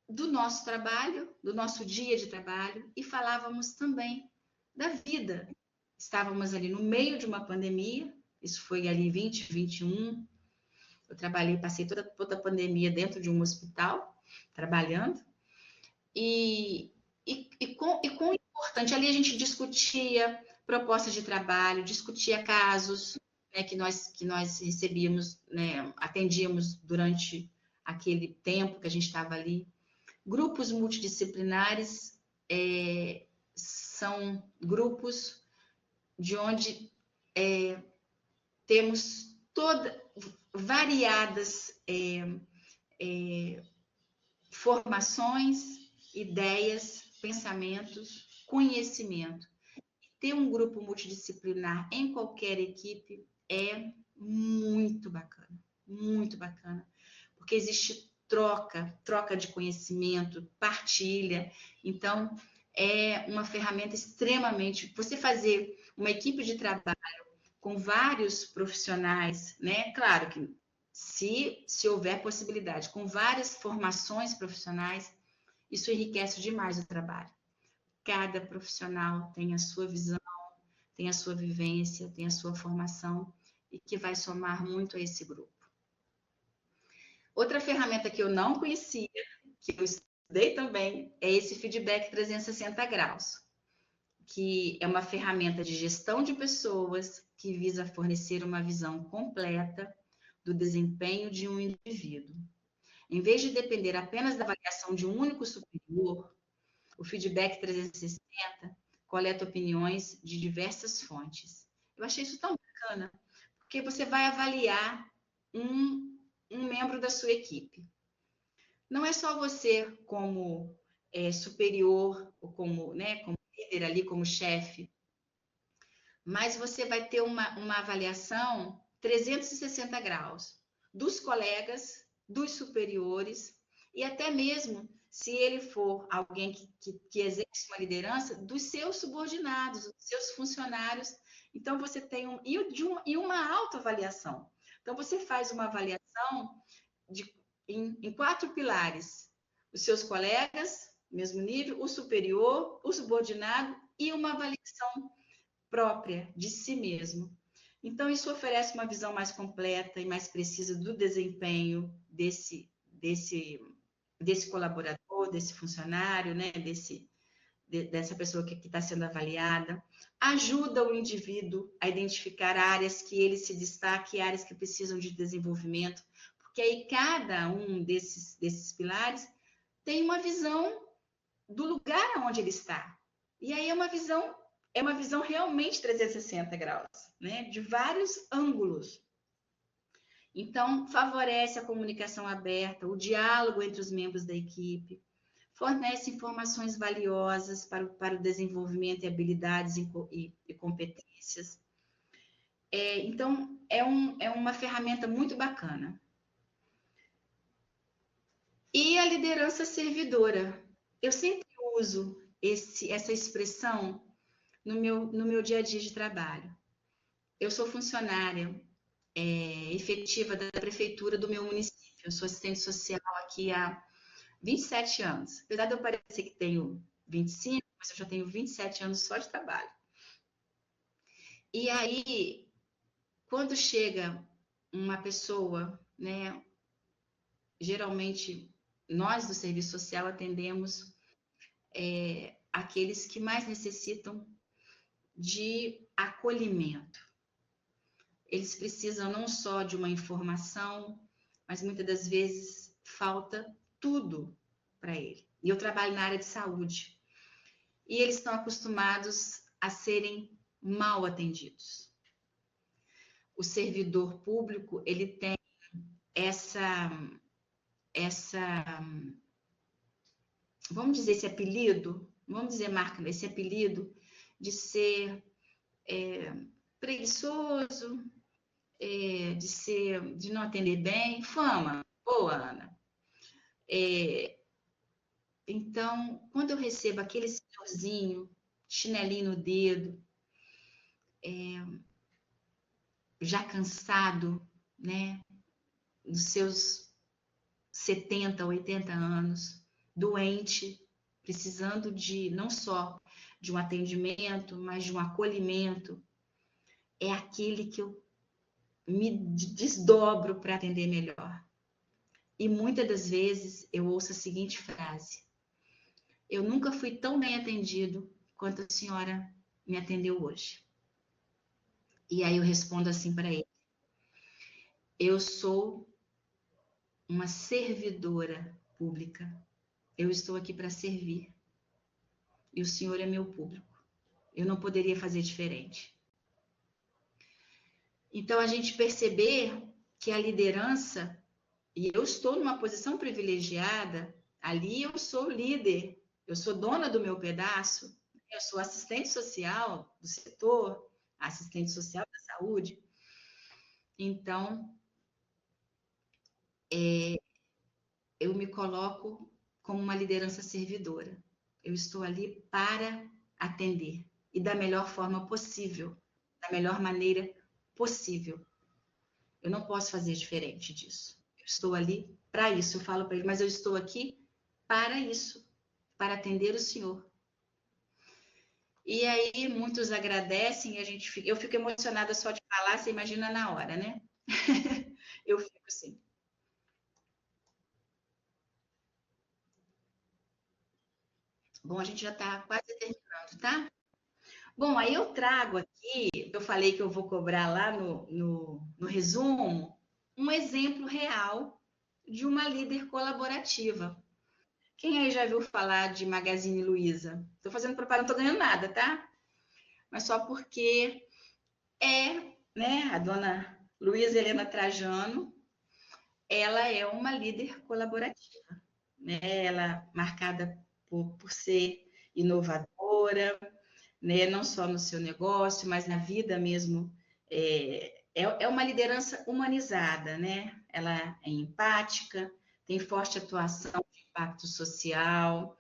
do nosso trabalho, do nosso dia de trabalho, e falávamos também da vida. Estávamos ali no meio de uma pandemia, isso foi ali 2021, eu trabalhei, passei toda a pandemia dentro de um hospital, trabalhando, e quão importante, ali a gente discutia propostas de trabalho, discutia casos, né, que nós recebíamos, né, atendíamos durante aquele tempo que a gente estava ali. Grupos multidisciplinares são grupos de onde temos variadas formações, ideias, pensamentos, conhecimento. Ter um grupo multidisciplinar em qualquer equipe é muito bacana, porque existe troca de conhecimento, partilha. Então, é uma ferramenta extremamente... Você fazer uma equipe de trabalho com vários profissionais, né? Claro que se houver possibilidade, com várias formações profissionais, isso enriquece demais o trabalho. Cada profissional tem a sua visão, tem a sua vivência, tem a sua formação e que vai somar muito a esse grupo. Outra ferramenta que eu não conhecia, que eu estudei também, é esse feedback 360 graus, que é uma ferramenta de gestão de pessoas que visa fornecer uma visão completa do desempenho de um indivíduo. Em vez de depender apenas da avaliação de um único superior, o feedback 360 coleta opiniões de diversas fontes. Eu achei isso tão bacana, porque você vai avaliar um membro da sua equipe. Não é só você como superior, ou como líder ali, como chefe, mas você vai ter uma avaliação 360 graus dos colegas, dos superiores e até mesmo, se ele for alguém que exerce uma liderança, dos seus subordinados, dos seus funcionários. Então, você tem uma autoavaliação. Então, você faz uma avaliação em 4 pilares. Os seus colegas, mesmo nível, o superior, o subordinado e uma avaliação própria de si mesmo. Então, isso oferece uma visão mais completa e mais precisa do desempenho desse colaborador, desse funcionário, né? Dessa pessoa que está sendo avaliada. Ajuda o indivíduo a identificar áreas que ele se destaque, áreas que precisam de desenvolvimento, porque aí cada um desses pilares tem uma visão do lugar onde ele está. E aí é uma visão realmente 360 graus, né? De vários ângulos. Então, favorece a comunicação aberta, o diálogo entre os membros da equipe, fornece informações valiosas para o desenvolvimento de habilidades e competências. Então, é uma ferramenta muito bacana. E a liderança servidora. Eu sempre uso essa expressão no meu dia a dia de trabalho. Eu sou funcionária efetiva da prefeitura do meu município. Eu sou assistente social aqui há 27 anos. Apesar de eu parecer que tenho 25, mas eu já tenho 27 anos só de trabalho. E aí, quando chega uma pessoa, né, geralmente nós do serviço social atendemos aqueles que mais necessitam de acolhimento. Eles precisam não só de uma informação, mas muitas das vezes falta tudo para ele. E eu trabalho na área de saúde. E eles estão acostumados a serem mal atendidos. O servidor público, ele tem essa vamos dizer esse apelido, vamos dizer, Marca, esse apelido de ser preguiçoso, de não atender bem, fama. Boa, Ana. Então, quando eu recebo aquele senhorzinho, chinelinho no dedo, já cansado, né, dos seus 70, 80 anos, doente, precisando de não só de um atendimento, mas de um acolhimento, é aquele que eu me desdobro para atender melhor. E muitas das vezes eu ouço a seguinte frase: eu nunca fui tão bem atendido quanto a senhora me atendeu hoje. E aí eu respondo assim para ele: eu sou uma servidora pública. Eu estou aqui para servir. E o senhor é meu público. Eu não poderia fazer diferente. Então, a gente perceber que a liderança, e eu estou numa posição privilegiada, ali eu sou líder, eu sou dona do meu pedaço, eu sou assistente social do setor, assistente social da saúde. Então, eu me coloco como uma liderança servidora. Eu estou ali para atender e da melhor forma possível, da melhor maneira possível. Eu não posso fazer diferente disso. Eu estou ali para isso. Eu falo para ele, mas eu estou aqui para isso, para atender o senhor. E aí muitos agradecem e eu fico emocionada só de falar, você imagina na hora, né? Eu fico assim. Bom, a gente já está quase terminando, tá? Bom, aí eu trago aqui, eu falei que eu vou cobrar lá no resumo, um exemplo real de uma líder colaborativa. Quem aí já viu falar de Magazine Luiza? Estou fazendo propaganda, não estou ganhando nada, tá? Mas só porque né, a dona Luiza Helena Trajano, ela é uma líder colaborativa, né? Ela marcada por ser inovadora, né? Não só no seu negócio, mas na vida mesmo. É uma liderança humanizada, né? Ela é empática, tem forte atuação de impacto social,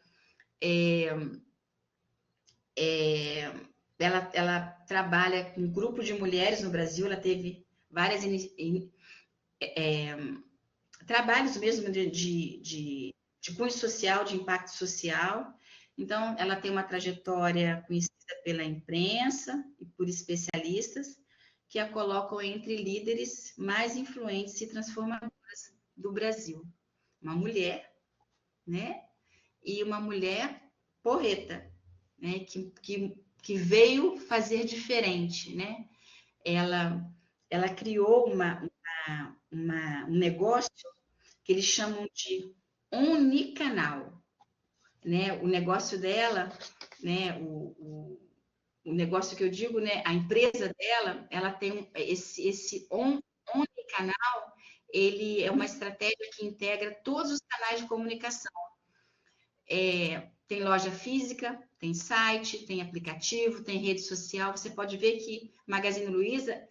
ela trabalha com um grupo de mulheres no Brasil, ela teve várias trabalhos mesmo de cunho social, de impacto social. Então, ela tem uma trajetória conhecida pela imprensa e por especialistas que a colocam entre líderes mais influentes e transformadoras do Brasil. Uma mulher, né? E uma mulher porreta, né? Que veio fazer diferente, né? Ela criou um negócio que eles chamam de unicanal, né? O negócio dela, né? O negócio que eu digo, né? A empresa dela, ela tem esse unicanal, ele é uma estratégia que integra todos os canais de comunicação. Tem loja física, tem site, tem aplicativo, tem rede social. Você pode ver que Magazine Luiza,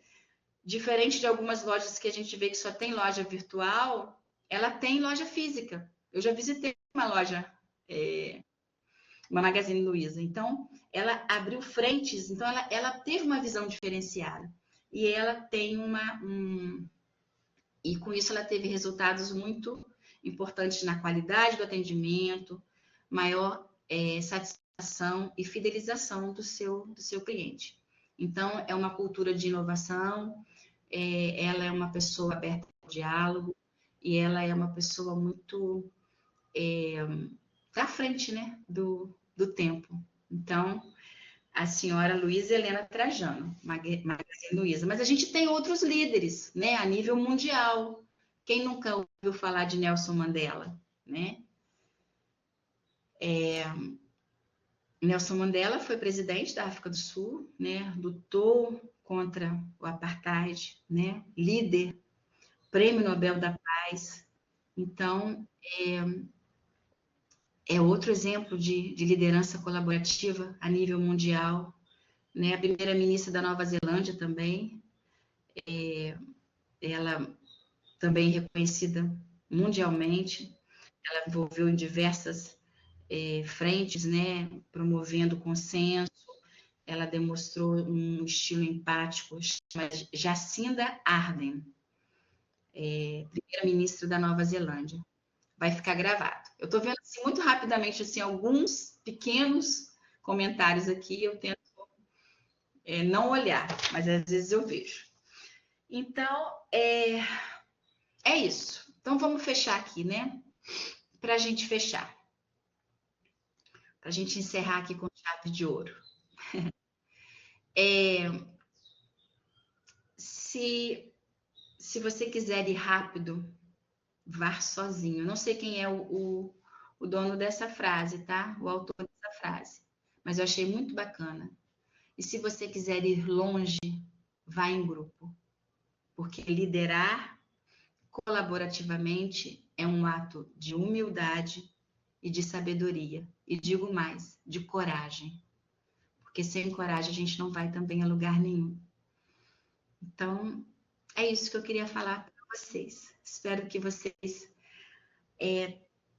diferente de algumas lojas que a gente vê que só tem loja virtual, ela tem loja física. Eu já visitei uma loja uma Magazine Luiza. Então, ela abriu frentes, então ela teve uma visão diferenciada. E ela tem e com isso ela teve resultados muito importantes na qualidade do atendimento, maior satisfação e fidelização do seu cliente. Então, é uma cultura de inovação, ela é uma pessoa aberta ao diálogo e ela é uma pessoa muito à frente, né, do tempo. Então, a senhora Luísa Helena Trajano, Magazine Luiza. Mas a gente tem outros líderes, né, a nível mundial. Quem nunca ouviu falar de Nelson Mandela, né? Nelson Mandela foi presidente da África do Sul, né? Lutou contra o apartheid, né? Líder, Prêmio Nobel da Paz. Então, é outro exemplo de liderança colaborativa a nível mundial, né? A primeira-ministra da Nova Zelândia também, ela também reconhecida mundialmente, ela envolveu em diversas frentes, né? Promovendo consenso, ela demonstrou um estilo empático, chama Jacinda Ardern, primeira-ministra da Nova Zelândia. Vai ficar gravado. Eu estou vendo assim, muito rapidamente assim, alguns pequenos comentários aqui, eu tento não olhar, mas às vezes eu vejo. Então, é isso. Então, vamos fechar aqui, né? Para a gente fechar. Para a gente encerrar aqui com chave de ouro. Se você quiser ir rápido, vá sozinho. Eu não sei quem é o dono dessa frase, tá? O autor dessa frase. Mas eu achei muito bacana. E se você quiser ir longe, vá em grupo. Porque liderar colaborativamente é um ato de humildade e de sabedoria. E digo mais, de coragem. Porque sem coragem a gente não vai também a lugar nenhum. Então, é isso que eu queria falar para vocês. Espero que vocês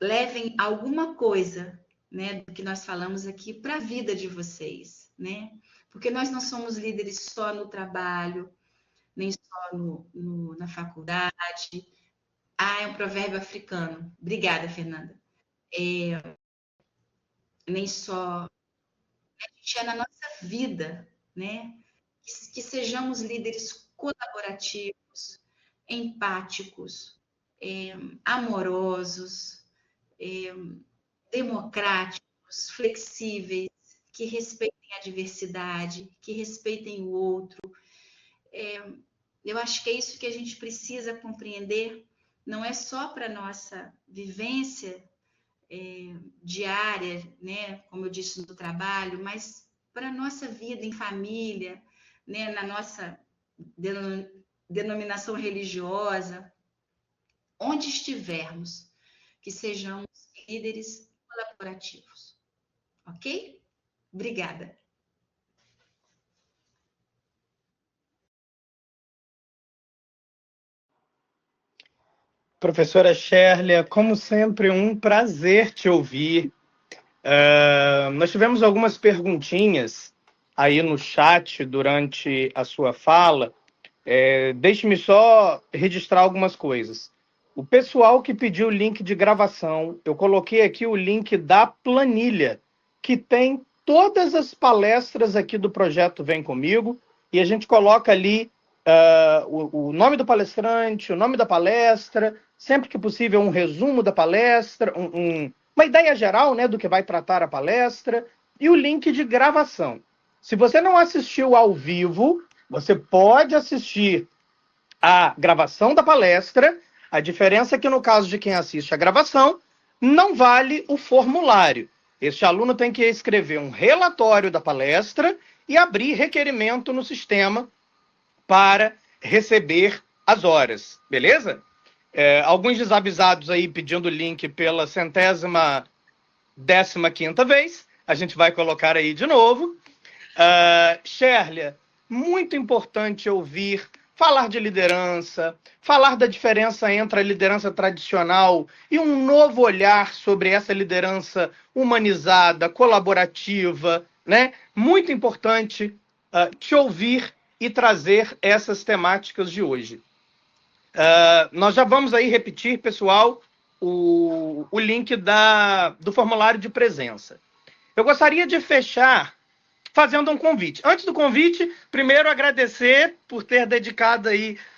levem alguma coisa, né, do que nós falamos aqui para a vida de vocês, né? Porque nós não somos líderes só no trabalho, nem só na faculdade. É um provérbio africano. Obrigada, Fernanda. Nem só... A gente é na nossa vida, né? Que sejamos líderes colaborativos, empáticos, amorosos, democráticos, flexíveis, que respeitem a diversidade, que respeitem o outro. Eu acho que é isso que a gente precisa compreender, não é só para a nossa vivência diária, né, como eu disse, no trabalho, mas para a nossa vida em família, né, na nossa denominação religiosa, onde estivermos, que sejamos líderes colaborativos. Ok? Obrigada. Professora Sherlia, como sempre, um prazer te ouvir. Nós tivemos algumas perguntinhas aí no chat durante a sua fala. Deixe-me só registrar algumas coisas. O pessoal que pediu o link de gravação, eu coloquei aqui o link da planilha, que tem todas as palestras aqui do projeto Vem Comigo, e a gente coloca ali o nome do palestrante, o nome da palestra, sempre que possível um resumo da palestra, uma ideia geral, né, do que vai tratar a palestra, e o link de gravação. Se você não assistiu ao vivo, você pode assistir a gravação da palestra. A diferença é que, no caso de quem assiste a gravação, não vale o formulário. Este aluno tem que escrever um relatório da palestra e abrir requerimento no sistema para receber as horas, beleza? Alguns desavisados aí pedindo link pela 115ª vez, a gente vai colocar aí de novo. Sherlia, muito importante ouvir falar de liderança, falar da diferença entre a liderança tradicional e um novo olhar sobre essa liderança humanizada, colaborativa, né? Muito importante te ouvir e trazer essas temáticas de hoje. Nós já vamos aí repetir, pessoal, o link do formulário de presença. Eu gostaria de fechar fazendo um convite. Antes do convite, primeiro agradecer por ter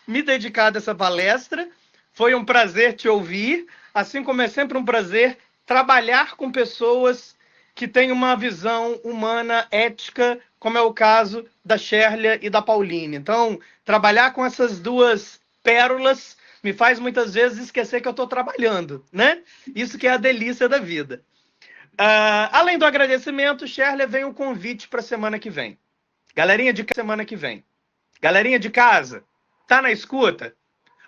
me dedicado a essa palestra. Foi um prazer te ouvir, assim como é sempre um prazer trabalhar com pessoas que têm uma visão humana, ética, como é o caso da Sherlia e da Pauline. Então, trabalhar com essas duas pérolas me faz muitas vezes esquecer que eu estou trabalhando, né? Isso que é a delícia da vida. Além do agradecimento, Sherlia, vem um convite para a semana que vem. Galerinha de semana que vem. Galerinha de casa, tá na escuta?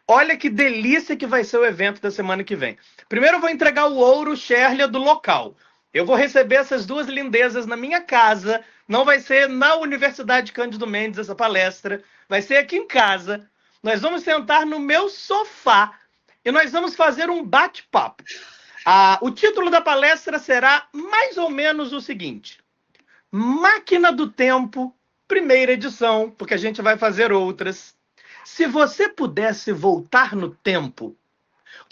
Olha que delícia que vai ser o evento da semana que vem. Primeiro eu vou entregar o ouro Sherlia do local. Eu vou receber essas duas lindezas na minha casa. Não vai ser na Universidade Cândido Mendes essa palestra. Vai ser aqui em casa. Nós vamos sentar no meu sofá e nós vamos fazer um bate-papo. O título da palestra será mais ou menos o seguinte: Máquina do Tempo, primeira edição, porque a gente vai fazer outras. Se você pudesse voltar no tempo,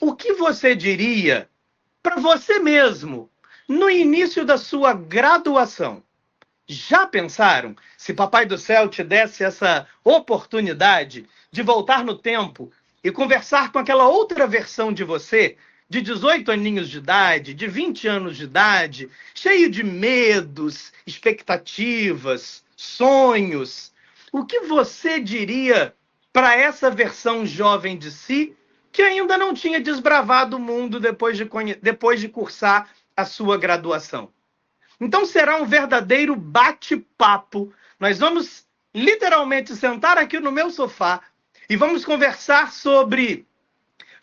o que você diria para você mesmo no início da sua graduação? Já pensaram se Papai do Céu te desse essa oportunidade de voltar no tempo e conversar com aquela outra versão de você, de 18 aninhos de idade, de 20 anos de idade, cheio de medos, expectativas, sonhos? O que você diria para essa versão jovem de si que ainda não tinha desbravado o mundo depois de cursar a sua graduação? Então será um verdadeiro bate-papo. Nós vamos literalmente sentar aqui no meu sofá e vamos conversar sobre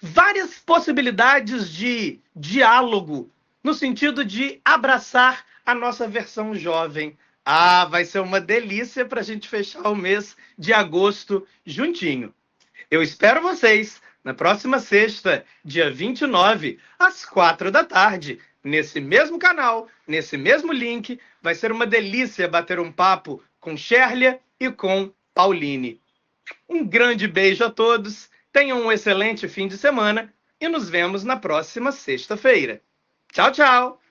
várias possibilidades de diálogo, no sentido de abraçar a nossa versão jovem. Vai ser uma delícia para a gente fechar o mês de agosto juntinho. Eu espero vocês na próxima sexta, dia 29, às 4 da tarde, nesse mesmo canal, nesse mesmo link. Vai ser uma delícia bater um papo com Sherlia e com Pauline. Um grande beijo a todos, tenham um excelente fim de semana e nos vemos na próxima sexta-feira. Tchau, tchau!